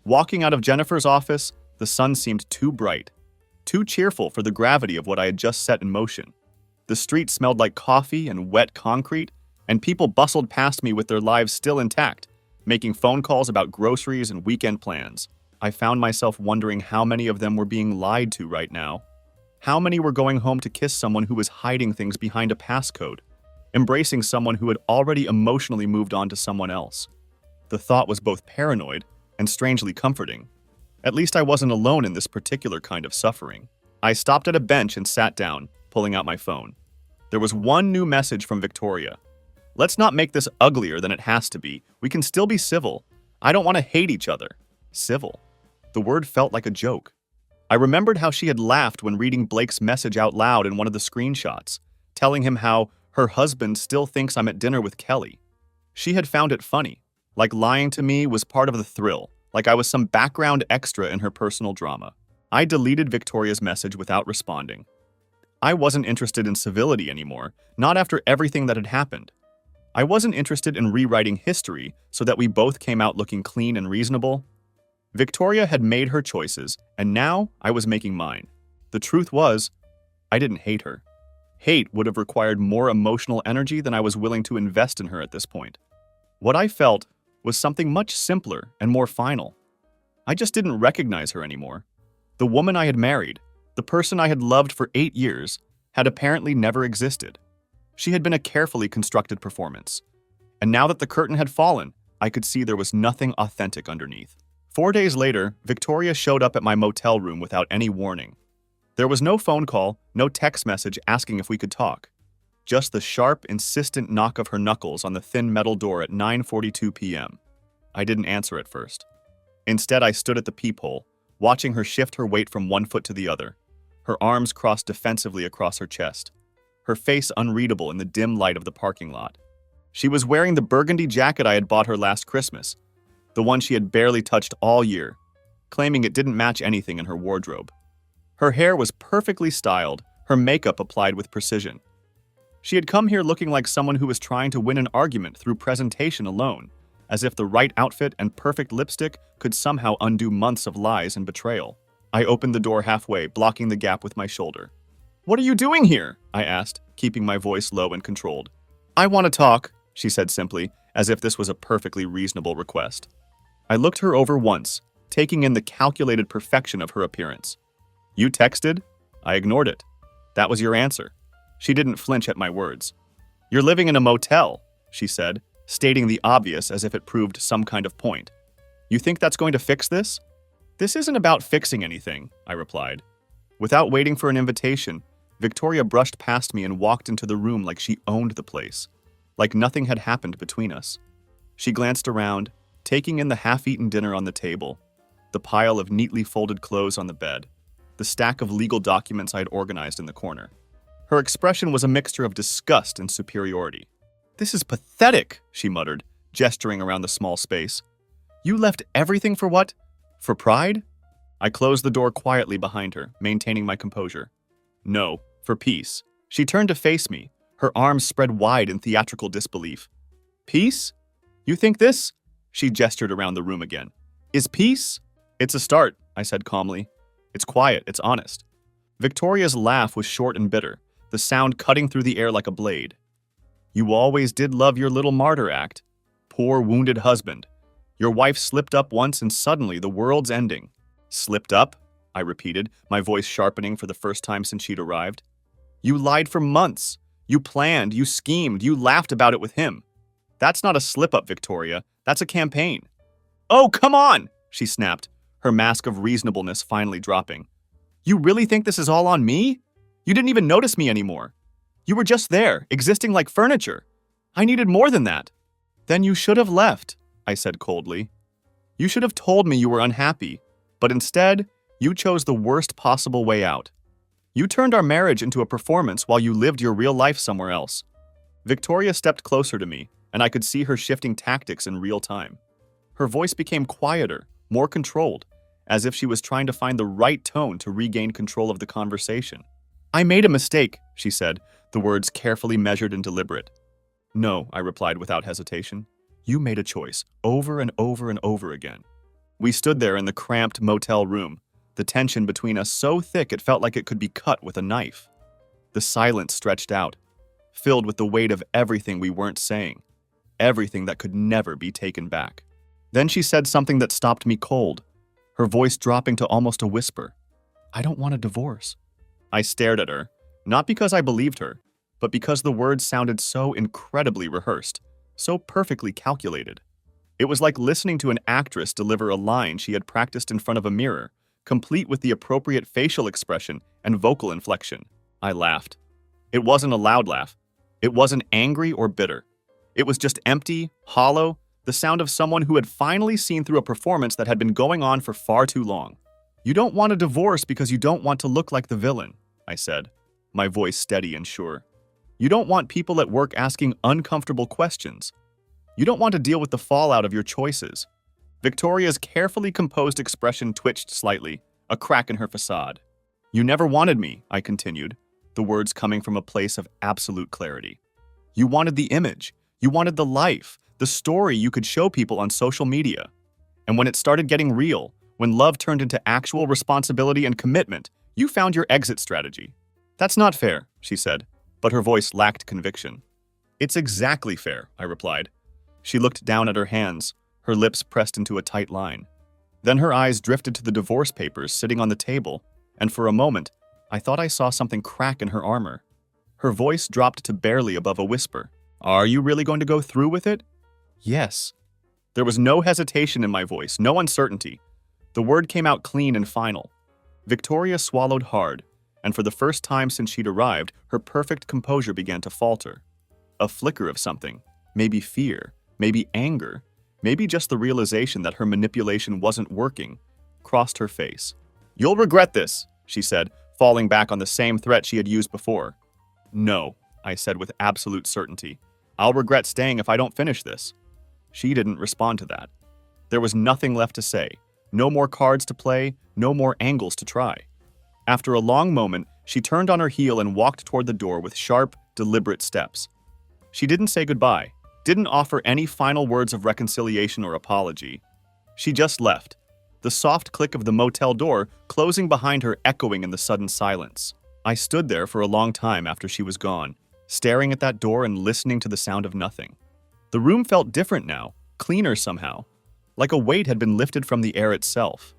Speaker 1: Walking out of Jennifer's office, the sun seemed too bright, too cheerful for the gravity of what I had just set in motion. The street smelled like coffee and wet concrete, and people bustled past me with their lives still intact, making phone calls about groceries and weekend plans. I found myself wondering how many of them were being lied to right now. How many were going home to kiss someone who was hiding things behind a passcode, embracing someone who had already emotionally moved on to someone else. The thought was both paranoid and strangely comforting. At least I wasn't alone in this particular kind of suffering. I stopped at a bench and sat down, pulling out my phone. There was one new message from Victoria. "Let's not make this uglier than it has to be. We can still be civil. I don't want to hate each other." Civil. The word felt like a joke. I remembered how she had laughed when reading Blake's message out loud in one of the screenshots, telling him how her husband still thinks I'm at dinner with Kelly. She had found it funny, like lying to me was part of the thrill, like I was some background extra in her personal drama. I deleted Victoria's message without responding. I wasn't interested in civility anymore, not after everything that had happened. I wasn't interested in rewriting history so that we both came out looking clean and reasonable. Victoria had made her choices, and now I was making mine. The truth was, I didn't hate her. Hate would have required more emotional energy than I was willing to invest in her at this point. What I felt was something much simpler and more final. I just didn't recognize her anymore. The woman I had married, the person I had loved for 8 years, had apparently never existed. She had been a carefully constructed performance. And now that the curtain had fallen, I could see there was nothing authentic underneath. 4 days later, Victoria showed up at my motel room without any warning. There was no phone call, no text message asking if we could talk. Just the sharp, insistent knock of her knuckles on the thin metal door at 9:42 p.m. I didn't answer at first. Instead, I stood at the peephole, watching her shift her weight from one foot to the other, her arms crossed defensively across her chest, her face unreadable in the dim light of the parking lot. She was wearing the burgundy jacket I had bought her last Christmas, the one she had barely touched all year, claiming it didn't match anything in her wardrobe. Her hair was perfectly styled, her makeup applied with precision. She had come here looking like someone who was trying to win an argument through presentation alone, as if the right outfit and perfect lipstick could somehow undo months of lies and betrayal. I opened the door halfway, blocking the gap with my shoulder. "What are you doing here?" I asked, keeping my voice low and controlled. "I want to talk," she said simply, as if this was a perfectly reasonable request. I looked her over once, taking in the calculated perfection of her appearance. "You texted?" I ignored it. "That was your answer." She didn't flinch at my words. "You're living in a motel," she said, stating the obvious as if it proved some kind of point. "You think that's going to fix this?" "This isn't about fixing anything," I replied. Without waiting for an invitation, Victoria brushed past me and walked into the room like she owned the place, like nothing had happened between us. She glanced around, taking in the half-eaten dinner on the table, the pile of neatly folded clothes on the bed, the stack of legal documents I had organized in the corner. Her expression was a mixture of disgust and superiority. "This is pathetic," she muttered, gesturing around the small space. "You left everything for what? For pride?" I closed the door quietly behind her, maintaining my composure. "No, for peace." She turned to face me, her arms spread wide in theatrical disbelief. "Peace? You think this?" She gestured around the room again. "Is peace?" "It's a start," I said calmly. "It's quiet, it's honest." Victoria's laugh was short and bitter, the sound cutting through the air like a blade. "You always did love your little martyr act. Poor wounded husband. Your wife slipped up once and suddenly the world's ending." "Slipped up?" I repeated, my voice sharpening for the first time since she'd arrived. "You lied for months. You planned, you schemed, you laughed about it with him. That's not a slip-up, Victoria. That's a campaign. Oh, come on, she snapped, her mask of reasonableness finally dropping. You really think this is all on me? You didn't even notice me anymore. You were just there, existing like furniture. I needed more than that. Then you should have left, I said coldly. You should have told me you were unhappy, but instead, you chose the worst possible way out. You turned our marriage into a performance while you lived your real life somewhere else. Victoria stepped closer to me, and I could see her shifting tactics in real time. Her voice became quieter, more controlled, as if she was trying to find the right tone to regain control of the conversation. I made a mistake, she said, the words carefully measured and deliberate. No, I replied without hesitation. You made a choice, over and over and over again. We stood there in the cramped motel room, the tension between us so thick it felt like it could be cut with a knife. The silence stretched out, filled with the weight of everything we weren't saying, everything that could never be taken back. Then she said something that stopped me cold, her voice dropping to almost a whisper. I don't want a divorce. I stared at her, not because I believed her, but because the words sounded so incredibly rehearsed, so perfectly calculated. It was like listening to an actress deliver a line she had practiced in front of a mirror, complete with the appropriate facial expression and vocal inflection. I laughed. It wasn't a loud laugh. It wasn't angry or bitter. It was just empty, hollow, the sound of someone who had finally seen through a performance that had been going on for far too long. You don't want a divorce because you don't want to look like the villain, I said, my voice steady and sure. You don't want people at work asking uncomfortable questions. You don't want to deal with the fallout of your choices. Victoria's carefully composed expression twitched slightly, a crack in her facade. You never wanted me, I continued, the words coming from a place of absolute clarity. You wanted the image. You wanted the life, the story you could show people on social media. And when it started getting real, when love turned into actual responsibility and commitment, you found your exit strategy. That's not fair, she said, but her voice lacked conviction. It's exactly fair, I replied. She looked down at her hands, her lips pressed into a tight line. Then her eyes drifted to the divorce papers sitting on the table, and for a moment, I thought I saw something crack in her armor. Her voice dropped to barely above a whisper. Are you really going to go through with it? Yes. There was no hesitation in my voice, no uncertainty. The word came out clean and final. Victoria swallowed hard, and for the first time since she'd arrived, her perfect composure began to falter. A flicker of something, maybe fear, maybe anger, maybe just the realization that her manipulation wasn't working, crossed her face. You'll regret this, she said, falling back on the same threat she had used before. No, I said with absolute certainty. I'll regret staying if I don't finish this. She didn't respond to that. There was nothing left to say, no more cards to play, no more angles to try. After a long moment, she turned on her heel and walked toward the door with sharp, deliberate steps. She didn't say goodbye, didn't offer any final words of reconciliation or apology. She just left, the soft click of the motel door closing behind her echoing in the sudden silence. I stood there for a long time after she was gone, staring at that door and listening to the sound of nothing. The room felt different now, cleaner somehow, like a weight had been lifted from the air itself.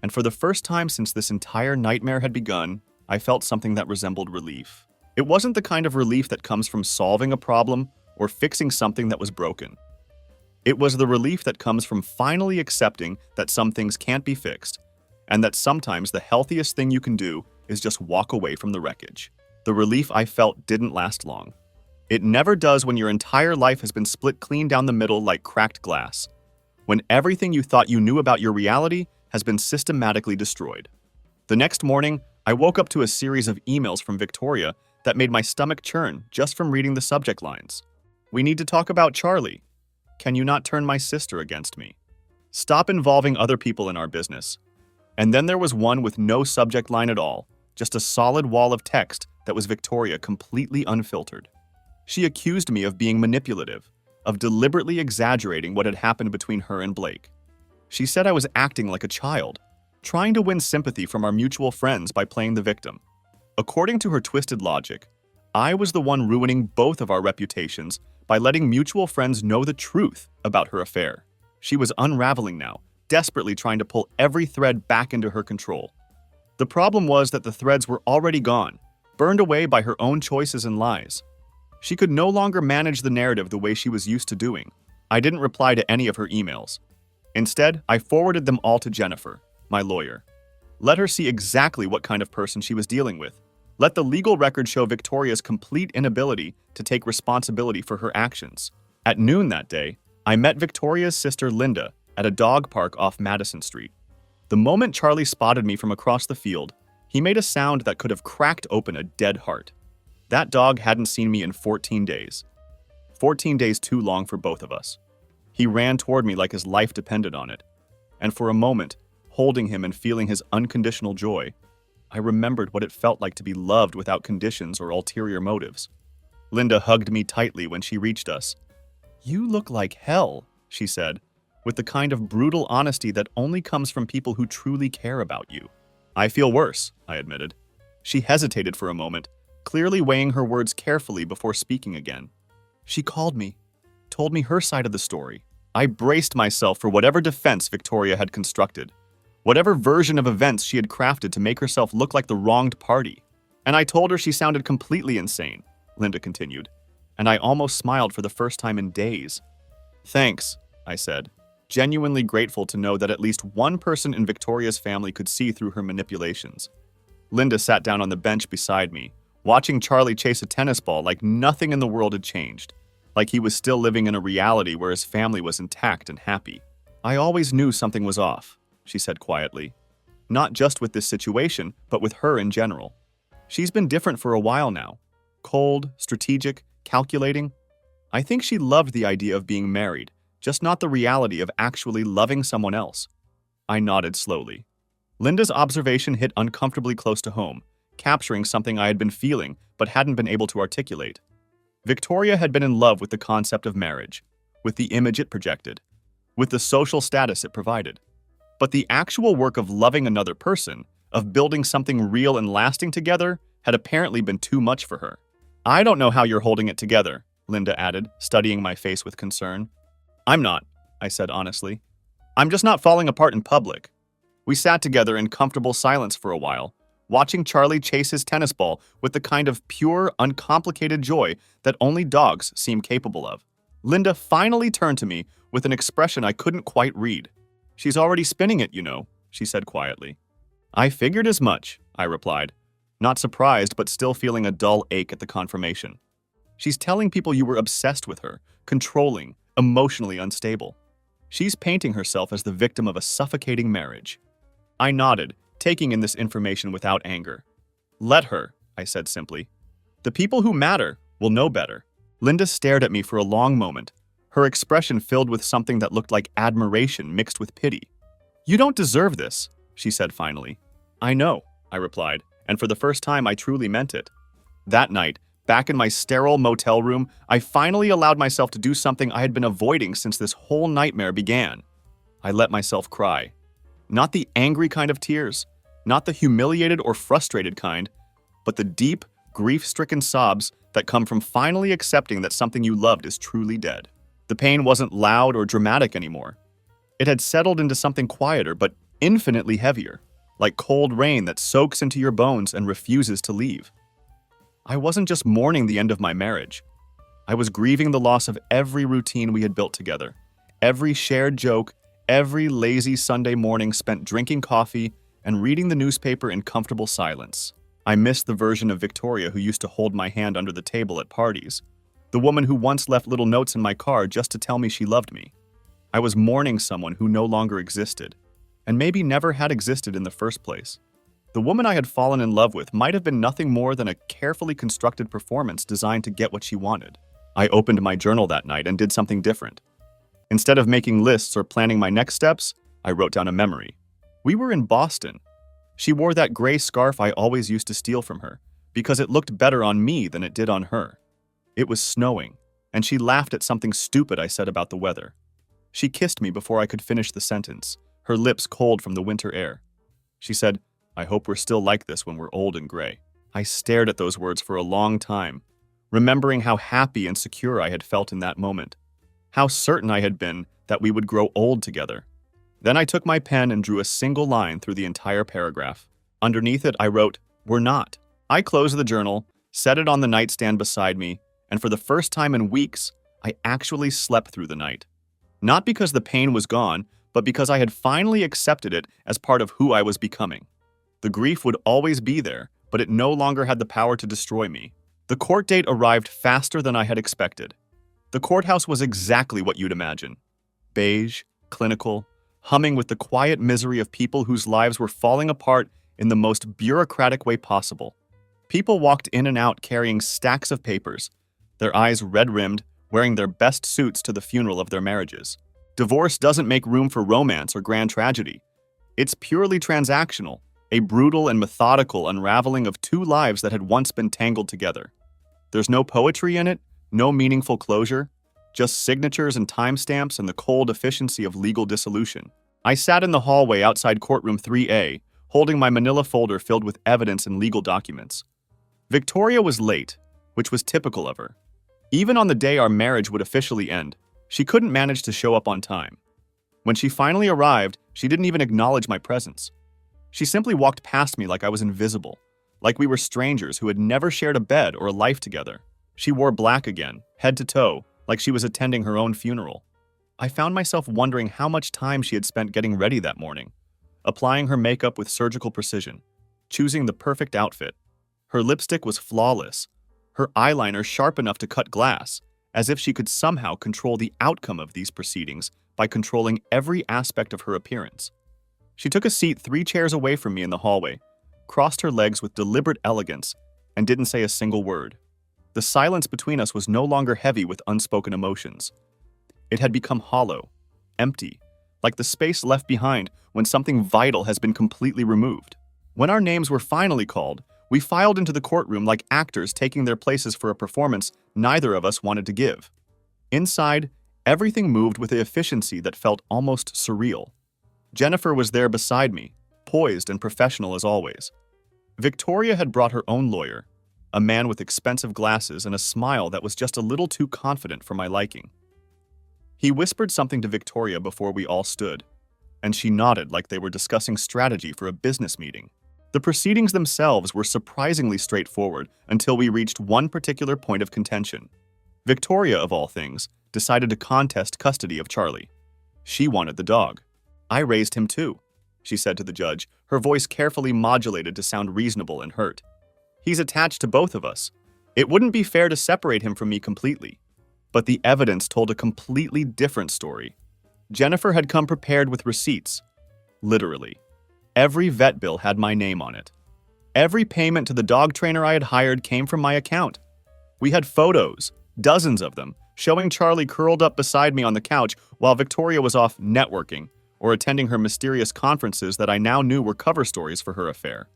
Speaker 1: And for the first time since this entire nightmare had begun, I felt something that resembled relief. It wasn't the kind of relief that comes from solving a problem or fixing something that was broken. It was the relief that comes from finally accepting that some things can't be fixed, and that sometimes the healthiest thing you can do is just walk away from the wreckage. The relief I felt didn't last long. It never does when your entire life has been split clean down the middle like cracked glass, when everything you thought you knew about your reality has been systematically destroyed. The next morning, I woke up to a series of emails from Victoria that made my stomach churn just from reading the subject lines. We need to talk about Charlie. Can you not turn my sister against me? Stop involving other people in our business. And then there was one with no subject line at all, just a solid wall of text that was Victoria completely unfiltered. She accused me of being manipulative, of deliberately exaggerating what had happened between her and Blake. She said I was acting like a child, trying to win sympathy from our mutual friends by playing the victim. According to her twisted logic, I was the one ruining both of our reputations by letting mutual friends know the truth about her affair. She was unraveling now, desperately trying to pull every thread back into her control. The problem was that the threads were already gone, burned away by her own choices and lies. She could no longer manage the narrative the way she was used to doing. I didn't reply to any of her emails. Instead, I forwarded them all to Jennifer, my lawyer. Let her see exactly what kind of person she was dealing with. Let the legal record show Victoria's complete inability to take responsibility for her actions. At noon that day, I met Victoria's sister Linda at a dog park off Madison Street. The moment Charlie spotted me from across the field, he made a sound that could have cracked open a dead heart. That dog hadn't seen me in 14 days. 14 days too long for both of us. He ran toward me like his life depended on it. And for a moment, holding him and feeling his unconditional joy, I remembered what it felt like to be loved without conditions or ulterior motives. Linda hugged me tightly when she reached us. "You look like hell," she said, with the kind of brutal honesty that only comes from people who truly care about you. "I feel worse," I admitted. She hesitated for a moment, clearly weighing her words carefully before speaking again. "She called me, told me her side of the story." I braced myself for whatever defense Victoria had constructed, whatever version of events she had crafted to make herself look like the wronged party. "And I told her she sounded completely insane," Linda continued, and I almost smiled for the first time in days. "Thanks," I said, genuinely grateful to know that at least one person in Victoria's family could see through her manipulations. Linda sat down on the bench beside me, watching Charlie chase a tennis ball like nothing in the world had changed, like he was still living in a reality where his family was intact and happy. "I always knew something was off," she said quietly. "Not just with this situation, but with her in general. She's been different for a while now. Cold, strategic, calculating. I think she loved the idea of being married, just not the reality of actually loving someone else." I nodded slowly. Linda's observation hit uncomfortably close to home, capturing something I had been feeling but hadn't been able to articulate. Victoria had been in love with the concept of marriage, with the image it projected, with the social status it provided. But the actual work of loving another person, of building something real and lasting together, had apparently been too much for her. "I don't know how you're holding it together," Linda added, studying my face with concern. "I'm not," I said honestly. "I'm just not falling apart in public." We sat together in comfortable silence for a while, watching Charlie chase his tennis ball with the kind of pure, uncomplicated joy that only dogs seem capable of. Linda finally turned to me with an expression I couldn't quite read. "She's already spinning it, you know," she said quietly. "I figured as much," I replied, not surprised but still feeling a dull ache at the confirmation. "She's telling people you were obsessed with her, controlling, emotionally unstable. She's painting herself as the victim of a suffocating marriage." I nodded, taking in this information without anger. "Let her," I said simply. "The people who matter will know better." Linda stared at me for a long moment, her expression filled with something that looked like admiration mixed with pity. "You don't deserve this," she said finally. "I know," I replied, and for the first time I truly meant it. That night, back in my sterile motel room, I finally allowed myself to do something I had been avoiding since this whole nightmare began. I let myself cry. Not the angry kind of tears, not the humiliated or frustrated kind, but the deep, grief-stricken sobs that come from finally accepting that something you loved is truly dead. The pain wasn't loud or dramatic anymore. It had settled into something quieter but infinitely heavier, like cold rain that soaks into your bones and refuses to leave. I wasn't just mourning the end of my marriage. I was grieving the loss of every routine we had built together, every shared joke, every lazy Sunday morning spent drinking coffee and reading the newspaper in comfortable silence. I missed the version of Victoria who used to hold my hand under the table at parties, the woman who once left little notes in my car just to tell me she loved me. I was mourning someone who no longer existed, and maybe never had existed in the first place. The woman I had fallen in love with might have been nothing more than a carefully constructed performance designed to get what she wanted. I opened my journal that night and did something different. Instead of making lists or planning my next steps, I wrote down a memory. We were in Boston. She wore that gray scarf I always used to steal from her, because it looked better on me than it did on her. It was snowing, and she laughed at something stupid I said about the weather. She kissed me before I could finish the sentence, her lips cold from the winter air. She said, "I hope we're still like this when we're old and gray." I stared at those words for a long time, remembering how happy and secure I had felt in that moment, how certain I had been that we would grow old together. Then I took my pen and drew a single line through the entire paragraph. Underneath it, I wrote, "We're not." I closed the journal, set it on the nightstand beside me, and for the first time in weeks, I actually slept through the night. Not because the pain was gone, but because I had finally accepted it as part of who I was becoming. The grief would always be there, but it no longer had the power to destroy me. The court date arrived faster than I had expected. The courthouse was exactly what you'd imagine. Beige, clinical, humming with the quiet misery of people whose lives were falling apart in the most bureaucratic way possible. People walked in and out carrying stacks of papers, their eyes red-rimmed, wearing their best suits to the funeral of their marriages. Divorce doesn't make room for romance or grand tragedy. It's purely transactional, a brutal and methodical unraveling of two lives that had once been tangled together. There's no poetry in it, no meaningful closure, just signatures and timestamps and the cold efficiency of legal dissolution. I sat in the hallway outside courtroom 3A, holding my manila folder filled with evidence and legal documents. Victoria was late, which was typical of her. Even on the day our marriage would officially end, she couldn't manage to show up on time. When she finally arrived, she didn't even acknowledge my presence. She simply walked past me like I was invisible, like we were strangers who had never shared a bed or a life together. She wore black again, head to toe, like she was attending her own funeral. I found myself wondering how much time she had spent getting ready that morning, applying her makeup with surgical precision, choosing the perfect outfit. Her lipstick was flawless, her eyeliner sharp enough to cut glass, as if she could somehow control the outcome of these proceedings by controlling every aspect of her appearance. She took a seat 3 chairs away from me in the hallway, crossed her legs with deliberate elegance, and didn't say a single word. The silence between us was no longer heavy with unspoken emotions. It had become hollow, empty, like the space left behind when something vital has been completely removed. When our names were finally called, we filed into the courtroom like actors taking their places for a performance neither of us wanted to give. Inside, everything moved with an efficiency that felt almost surreal. Jennifer was there beside me, poised and professional as always. Victoria had brought her own lawyer, a man with expensive glasses and a smile that was just a little too confident for my liking. He whispered something to Victoria before we all stood, and she nodded like they were discussing strategy for a business meeting. The proceedings themselves were surprisingly straightforward until we reached one particular point of contention. Victoria, of all things, decided to contest custody of Charlie. She wanted the dog. I raised him too, she said to the judge, her voice carefully modulated to sound reasonable and hurt. He's attached to both of us. It wouldn't be fair to separate him from me completely. But the evidence told a completely different story. Jennifer had come prepared with receipts. Literally. Every vet bill had my name on it. Every payment to the dog trainer I had hired came from my account. We had photos, dozens of them, showing Charlie curled up beside me on the couch while Victoria was off networking or attending her mysterious conferences that I now knew were cover stories for her affair.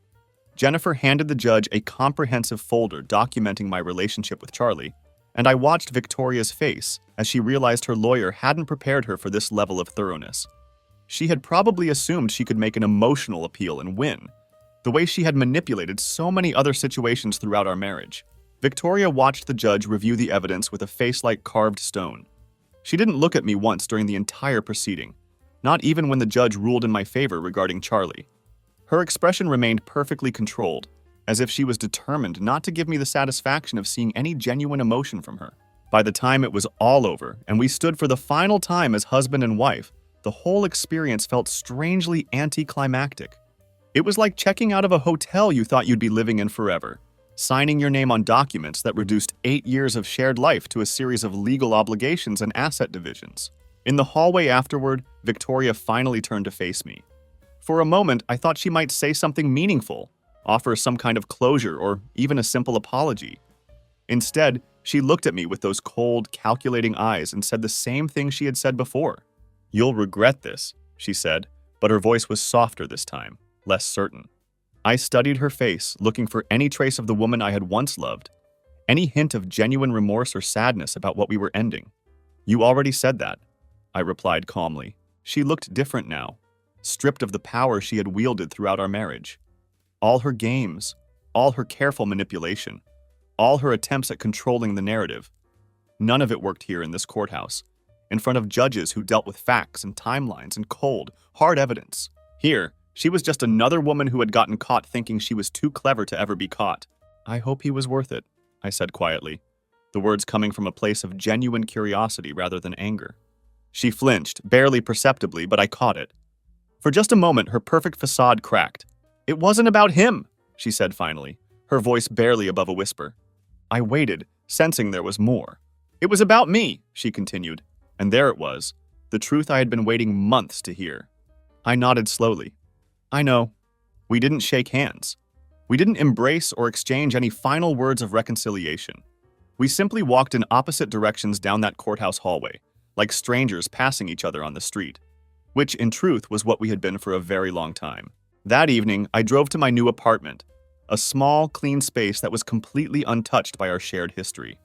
Speaker 1: Jennifer handed the judge a comprehensive folder documenting my relationship with Charlie, and I watched Victoria's face as she realized her lawyer hadn't prepared her for this level of thoroughness. She had probably assumed she could make an emotional appeal and win, the way she had manipulated so many other situations throughout our marriage. Victoria watched the judge review the evidence with a face like carved stone. She didn't look at me once during the entire proceeding, not even when the judge ruled in my favor regarding Charlie. Her expression remained perfectly controlled, as if she was determined not to give me the satisfaction of seeing any genuine emotion from her. By the time it was all over and we stood for the final time as husband and wife, the whole experience felt strangely anticlimactic. It was like checking out of a hotel you thought you'd be living in forever, signing your name on documents that reduced 8 years of shared life to a series of legal obligations and asset divisions. In the hallway afterward, Victoria finally turned to face me. For a moment, I thought she might say something meaningful, offer some kind of closure or even a simple apology. Instead, she looked at me with those cold, calculating eyes and said the same thing she had said before. "You'll regret this," she said, but her voice was softer this time, less certain. I studied her face, looking for any trace of the woman I had once loved, any hint of genuine remorse or sadness about what we were ending. "You already said that," I replied calmly. She looked different now, stripped of the power she had wielded throughout our marriage. All her games, all her careful manipulation, all her attempts at controlling the narrative. None of it worked here in this courthouse, in front of judges who dealt with facts and timelines and cold, hard evidence. Here, she was just another woman who had gotten caught thinking she was too clever to ever be caught. "I hope he was worth it," I said quietly. the words coming from a place of genuine curiosity rather than anger. She flinched, barely perceptibly, but I caught it. For just a moment, her perfect facade cracked. "It wasn't about him," she said finally, her voice barely above a whisper. I waited, sensing there was more. "It was about me," she continued, and there it was, the truth I had been waiting months to hear. I nodded slowly. "I know." We didn't shake hands. We didn't embrace or exchange any final words of reconciliation. We simply walked in opposite directions down that courthouse hallway, like strangers passing each other on the street, which, in truth, was what we had been for a very long time. That evening, I drove to my new apartment, a small, clean space that was completely untouched by our shared history.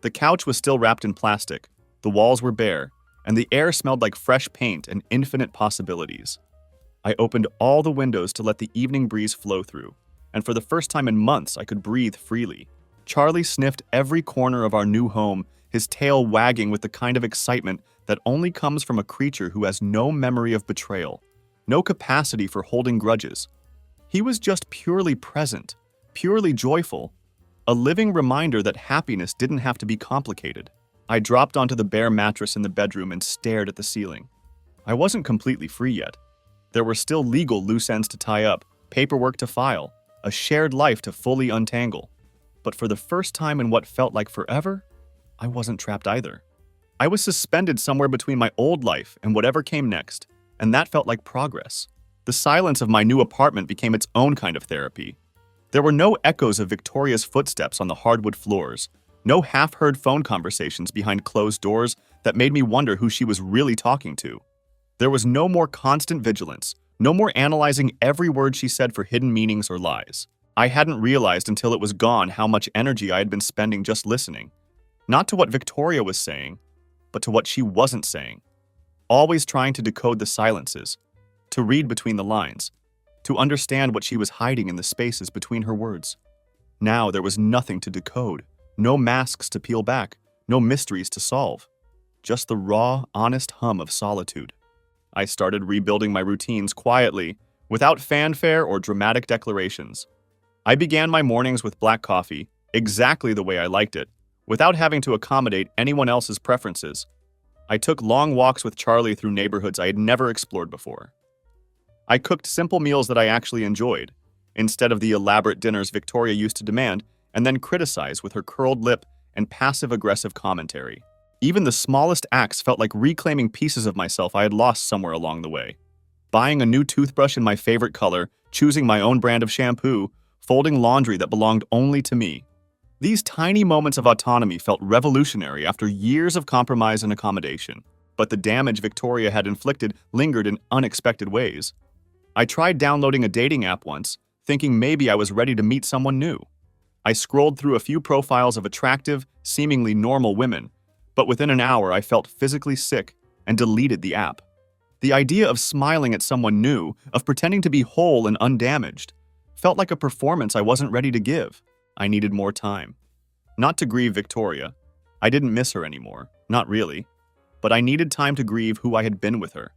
Speaker 1: The couch was still wrapped in plastic, the walls were bare, and the air smelled like fresh paint and infinite possibilities. I opened all the windows to let the evening breeze flow through, and for the first time in months, I could breathe freely. Charlie sniffed every corner of our new home, his tail wagging with the kind of excitement that only comes from a creature who has no memory of betrayal, no capacity for holding grudges. He was just purely present, purely joyful, a living reminder that happiness didn't have to be complicated. I dropped onto the bare mattress in the bedroom and stared at the ceiling. I wasn't completely free yet. There were still legal loose ends to tie up, paperwork to file, a shared life to fully untangle. But for the first time in what felt like forever, I wasn't trapped either. I was suspended somewhere between my old life and whatever came next, and that felt like progress. The silence of my new apartment became its own kind of therapy. There were no echoes of Victoria's footsteps on the hardwood floors, no half-heard phone conversations behind closed doors that made me wonder who she was really talking to. There was no more constant vigilance, no more analyzing every word she said for hidden meanings or lies. I hadn't realized until it was gone how much energy I had been spending just listening. Not to what Victoria was saying, but to what she wasn't saying. Always trying to decode the silences, to read between the lines, to understand what she was hiding in the spaces between her words. Now there was nothing to decode, no masks to peel back, no mysteries to solve. Just the raw, honest hum of solitude. I started rebuilding my routines quietly, without fanfare or dramatic declarations. I began my mornings with black coffee, exactly the way I liked it, without having to accommodate anyone else's preferences. I took long walks with Charlie through neighborhoods I had never explored before. I cooked simple meals that I actually enjoyed, instead of the elaborate dinners Victoria used to demand and then criticize with her curled lip and passive-aggressive commentary. Even the smallest acts felt like reclaiming pieces of myself I had lost somewhere along the way. Buying a new toothbrush in my favorite color, choosing my own brand of shampoo, folding laundry that belonged only to me. These tiny moments of autonomy felt revolutionary after years of compromise and accommodation, but the damage Victoria had inflicted lingered in unexpected ways. I tried downloading a dating app once, thinking maybe I was ready to meet someone new. I scrolled through a few profiles of attractive, seemingly normal women, but within an hour I felt physically sick and deleted the app. The idea of smiling at someone new, of pretending to be whole and undamaged, felt like a performance I wasn't ready to give. I needed more time. Not to grieve Victoria. I didn't miss her anymore, not really. But I needed time to grieve who I had been with her,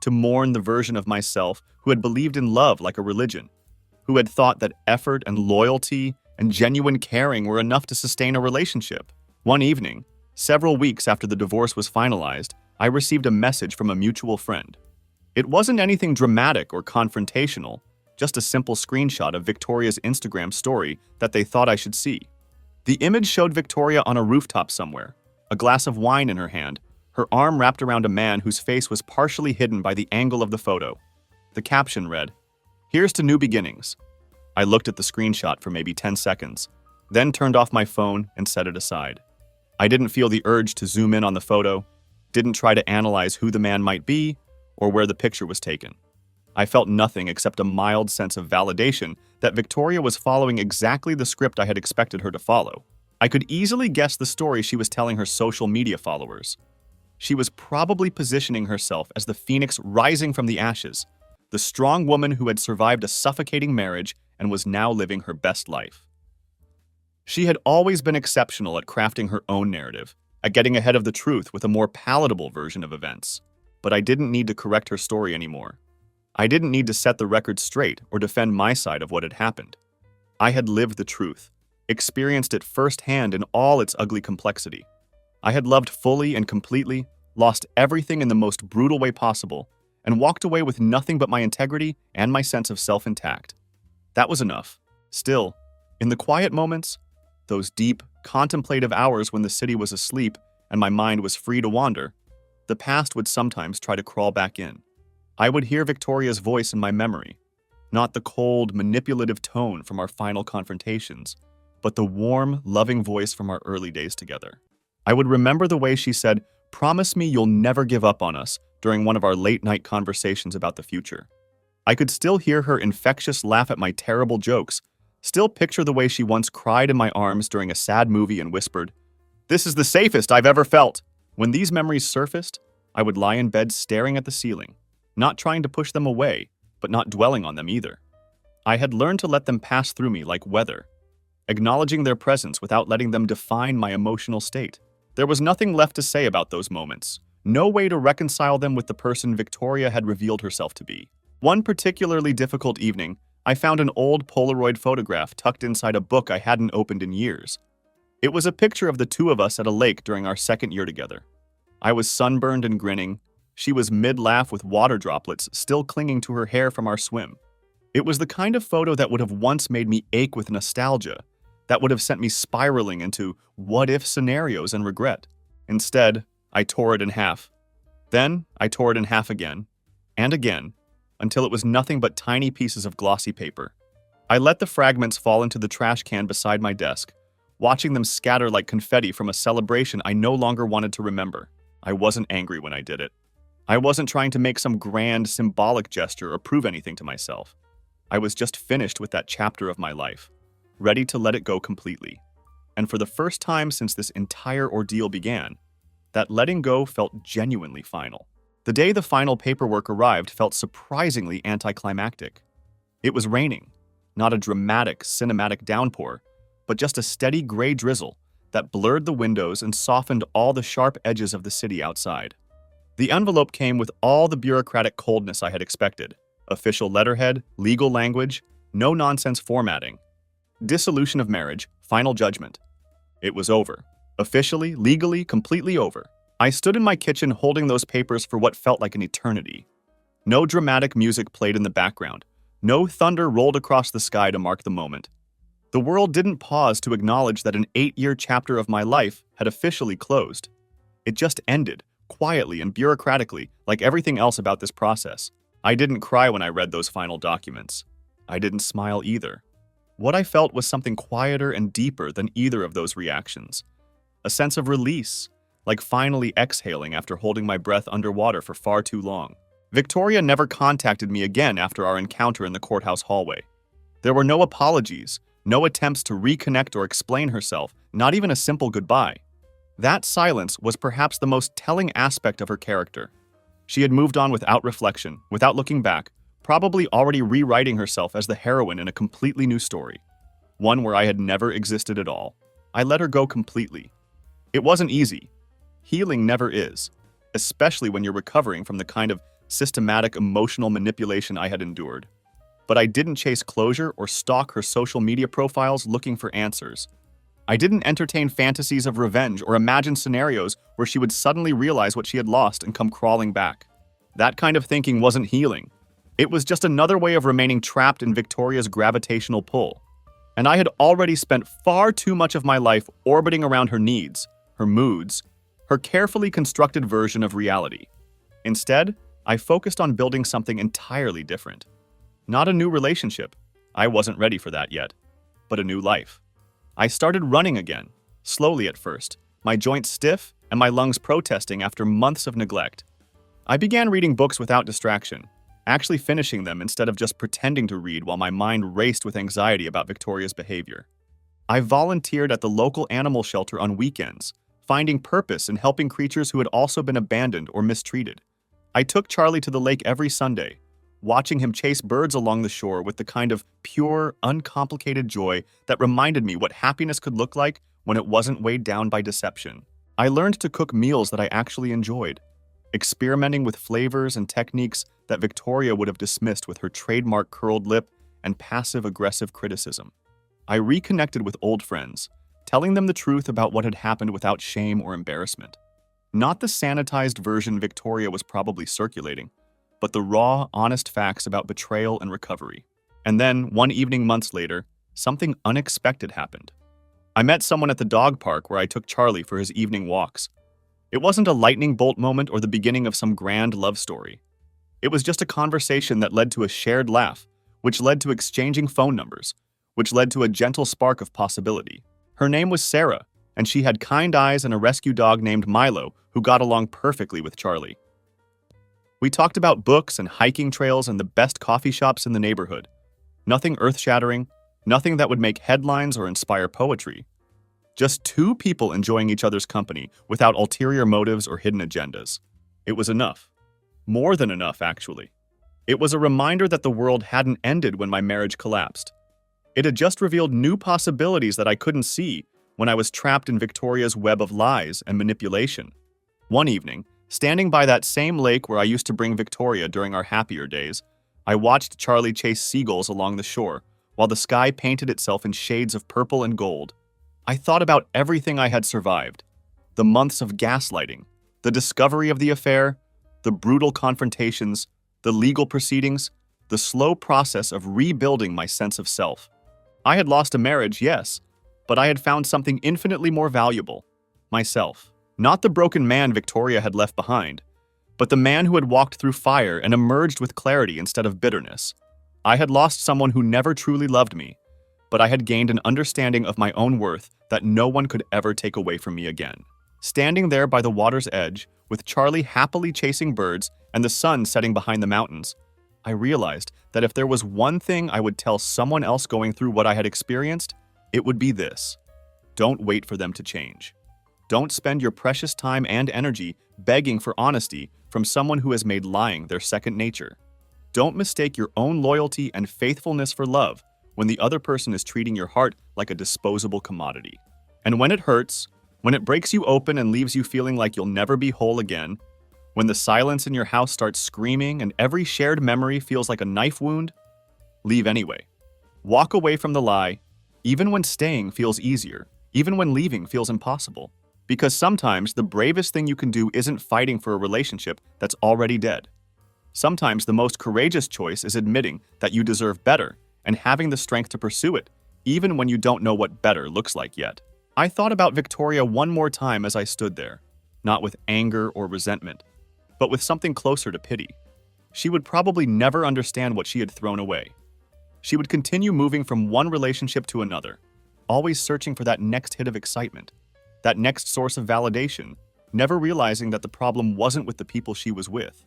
Speaker 1: to mourn the version of myself who had believed in love like a religion, who had thought that effort and loyalty and genuine caring were enough to sustain a relationship. One evening, several weeks after the divorce was finalized, I received a message from a mutual friend. It wasn't anything dramatic or confrontational, just a simple screenshot of Victoria's Instagram story that they thought I should see. The image showed Victoria on a rooftop somewhere, a glass of wine in her hand, her arm wrapped around a man whose face was partially hidden by the angle of the photo. The caption read, "Here's to new beginnings." I looked at the screenshot for maybe 10 seconds, then turned off my phone and set it aside. I didn't feel the urge to zoom in on the photo, didn't try to analyze who the man might be or where the picture was taken. I felt nothing except a mild sense of validation that Victoria was following exactly the script I had expected her to follow. I could easily guess the story she was telling her social media followers. She was probably positioning herself as the phoenix rising from the ashes, the strong woman who had survived a suffocating marriage and was now living her best life. She had always been exceptional at crafting her own narrative, at getting ahead of the truth with a more palatable version of events. But I didn't need to correct her story anymore. I didn't need to set the record straight or defend my side of what had happened. I had lived the truth, experienced it firsthand in all its ugly complexity. I had loved fully and completely, lost everything in the most brutal way possible, and walked away with nothing but my integrity and my sense of self intact. That was enough. Still, in the quiet moments, those deep, contemplative hours when the city was asleep and my mind was free to wander, the past would sometimes try to crawl back in. I would hear Victoria's voice in my memory, not the cold, manipulative tone from our final confrontations, but the warm, loving voice from our early days together. I would remember the way she said, "Promise me you'll never give up on us," during one of our late-night conversations about the future. I could still hear her infectious laugh at my terrible jokes, still picture the way she once cried in my arms during a sad movie and whispered, "This is the safest I've ever felt." When these memories surfaced, I would lie in bed staring at the ceiling, not trying to push them away, but not dwelling on them either. I had learned to let them pass through me like weather, acknowledging their presence without letting them define my emotional state. There was nothing left to say about those moments, no way to reconcile them with the person Victoria had revealed herself to be. One particularly difficult evening, I found an old Polaroid photograph tucked inside a book I hadn't opened in years. It was a picture of the two of us at a lake during our second year together. I was sunburned and grinning. She was mid-laugh with water droplets still clinging to her hair from our swim. It was the kind of photo that would have once made me ache with nostalgia, that would have sent me spiraling into what-if scenarios and regret. Instead, I tore it in half. Then, I tore it in half again, and again, until it was nothing but tiny pieces of glossy paper. I let the fragments fall into the trash can beside my desk, watching them scatter like confetti from a celebration I no longer wanted to remember. I wasn't angry when I did it. I wasn't trying to make some grand, symbolic gesture or prove anything to myself. I was just finished with that chapter of my life, ready to let it go completely. And for the first time since this entire ordeal began, that letting go felt genuinely final. The day the final paperwork arrived felt surprisingly anticlimactic. It was raining, not a dramatic, cinematic downpour, but just a steady gray drizzle that blurred the windows and softened all the sharp edges of the city outside. The envelope came with all the bureaucratic coldness I had expected: official letterhead, legal language, no-nonsense formatting. Dissolution of marriage, final judgment. It was over. Officially, legally, completely over. I stood in my kitchen holding those papers for what felt like an eternity. No dramatic music played in the background. No thunder rolled across the sky to mark the moment. The world didn't pause to acknowledge that an 8-year chapter of my life had officially closed. It just ended, quietly and bureaucratically, like everything else about this process. I didn't cry when I read those final documents. I didn't smile either. What I felt was something quieter and deeper than either of those reactions. A sense of release, like finally exhaling after holding my breath underwater for far too long. Victoria never contacted me again after our encounter in the courthouse hallway. There were no apologies, no attempts to reconnect or explain herself, not even a simple goodbye. That silence was perhaps the most telling aspect of her character. She had moved on without reflection, without looking back, probably already rewriting herself as the heroine in a completely new story, one where I had never existed at all. I let her go completely. It wasn't easy. Healing never is, especially when you're recovering from the kind of systematic emotional manipulation I had endured. But I didn't chase closure or stalk her social media profiles looking for answers. I didn't entertain fantasies of revenge or imagine scenarios where she would suddenly realize what she had lost and come crawling back. That kind of thinking wasn't healing. It was just another way of remaining trapped in Victoria's gravitational pull. And I had already spent far too much of my life orbiting around her needs, her moods, her carefully constructed version of reality. Instead, I focused on building something entirely different. Not a new relationship. I wasn't ready for that yet. But a new life. I started running again, slowly at first, my joints stiff and my lungs protesting after months of neglect. I began reading books without distraction, actually finishing them instead of just pretending to read while my mind raced with anxiety about Victoria's behavior. I volunteered at the local animal shelter on weekends, finding purpose in helping creatures who had also been abandoned or mistreated. I took Charlie to the lake every Sunday, watching him chase birds along the shore with the kind of pure, uncomplicated joy that reminded me what happiness could look like when it wasn't weighed down by deception. I learned to cook meals that I actually enjoyed, experimenting with flavors and techniques that Victoria would have dismissed with her trademark curled lip and passive-aggressive criticism. I reconnected with old friends, telling them the truth about what had happened without shame or embarrassment. Not the sanitized version Victoria was probably circulating, but the raw, honest facts about betrayal and recovery. And then, one evening months later, something unexpected happened. I met someone at the dog park where I took Charlie for his evening walks. It wasn't a lightning bolt moment or the beginning of some grand love story. It was just a conversation that led to a shared laugh, which led to exchanging phone numbers, which led to a gentle spark of possibility. Her name was Sarah, and she had kind eyes and a rescue dog named Milo who got along perfectly with Charlie. We talked about books and hiking trails and the best coffee shops in the neighborhood. Nothing earth-shattering, nothing that would make headlines or inspire poetry. Just two people enjoying each other's company without ulterior motives or hidden agendas. It was enough. More than enough, actually. It was a reminder that the world hadn't ended when my marriage collapsed. It had just revealed new possibilities that I couldn't see when I was trapped in Victoria's web of lies and manipulation. One evening, standing by that same lake where I used to bring Victoria during our happier days, I watched Charlie chase seagulls along the shore while the sky painted itself in shades of purple and gold. I thought about everything I had survived, the months of gaslighting, the discovery of the affair, the brutal confrontations, the legal proceedings, the slow process of rebuilding my sense of self. I had lost a marriage, yes, but I had found something infinitely more valuable, myself. Not the broken man Victoria had left behind, but the man who had walked through fire and emerged with clarity instead of bitterness. I had lost someone who never truly loved me, but I had gained an understanding of my own worth that no one could ever take away from me again. Standing there by the water's edge, with Charlie happily chasing birds and the sun setting behind the mountains, I realized that if there was one thing I would tell someone else going through what I had experienced, it would be this: don't wait for them to change. Don't spend your precious time and energy begging for honesty from someone who has made lying their second nature. Don't mistake your own loyalty and faithfulness for love when the other person is treating your heart like a disposable commodity. And when it hurts, when it breaks you open and leaves you feeling like you'll never be whole again, when the silence in your house starts screaming and every shared memory feels like a knife wound, leave anyway. Walk away from the lie, even when staying feels easier, even when leaving feels impossible. Because sometimes the bravest thing you can do isn't fighting for a relationship that's already dead. Sometimes the most courageous choice is admitting that you deserve better and having the strength to pursue it, even when you don't know what better looks like yet. I thought about Victoria one more time as I stood there, not with anger or resentment, but with something closer to pity. She would probably never understand what she had thrown away. She would continue moving from one relationship to another, always searching for that next hit of excitement, that next source of validation, never realizing that the problem wasn't with the people she was with.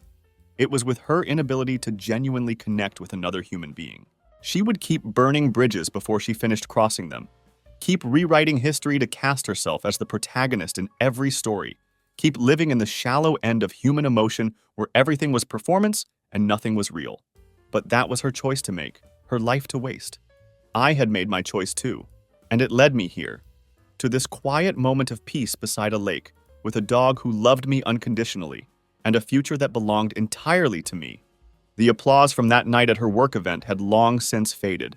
Speaker 1: It was with her inability to genuinely connect with another human being. She would keep burning bridges before she finished crossing them, keep rewriting history to cast herself as the protagonist in every story, keep living in the shallow end of human emotion where everything was performance and nothing was real. But that was her choice to make, her life to waste. I had made my choice too, and it led me here, to this quiet moment of peace beside a lake, with a dog who loved me unconditionally, and a future that belonged entirely to me. The applause from that night at her work event had long since faded.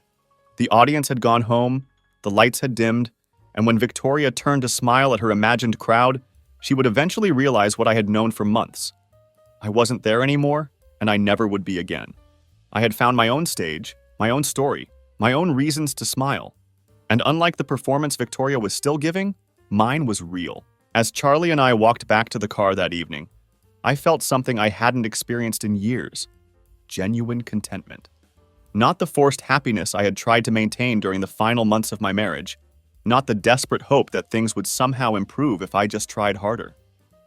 Speaker 1: The audience had gone home, the lights had dimmed, and when Victoria turned to smile at her imagined crowd, she would eventually realize what I had known for months. I wasn't there anymore, and I never would be again. I had found my own stage, my own story, my own reasons to smile. And unlike the performance Victoria was still giving, mine was real. As Charlie and I walked back to the car that evening, I felt something I hadn't experienced in years: genuine contentment. Not the forced happiness I had tried to maintain during the final months of my marriage, not the desperate hope that things would somehow improve if I just tried harder.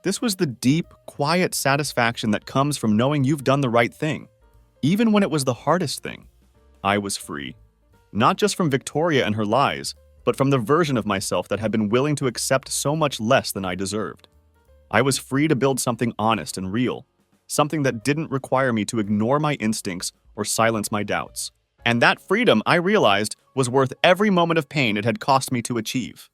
Speaker 1: This was the deep, quiet satisfaction that comes from knowing you've done the right thing, even when it was the hardest thing. I was free. Not just from Victoria and her lies, but from the version of myself that had been willing to accept so much less than I deserved. I was free to build something honest and real, something that didn't require me to ignore my instincts or silence my doubts. And that freedom, I realized, was worth every moment of pain it had cost me to achieve.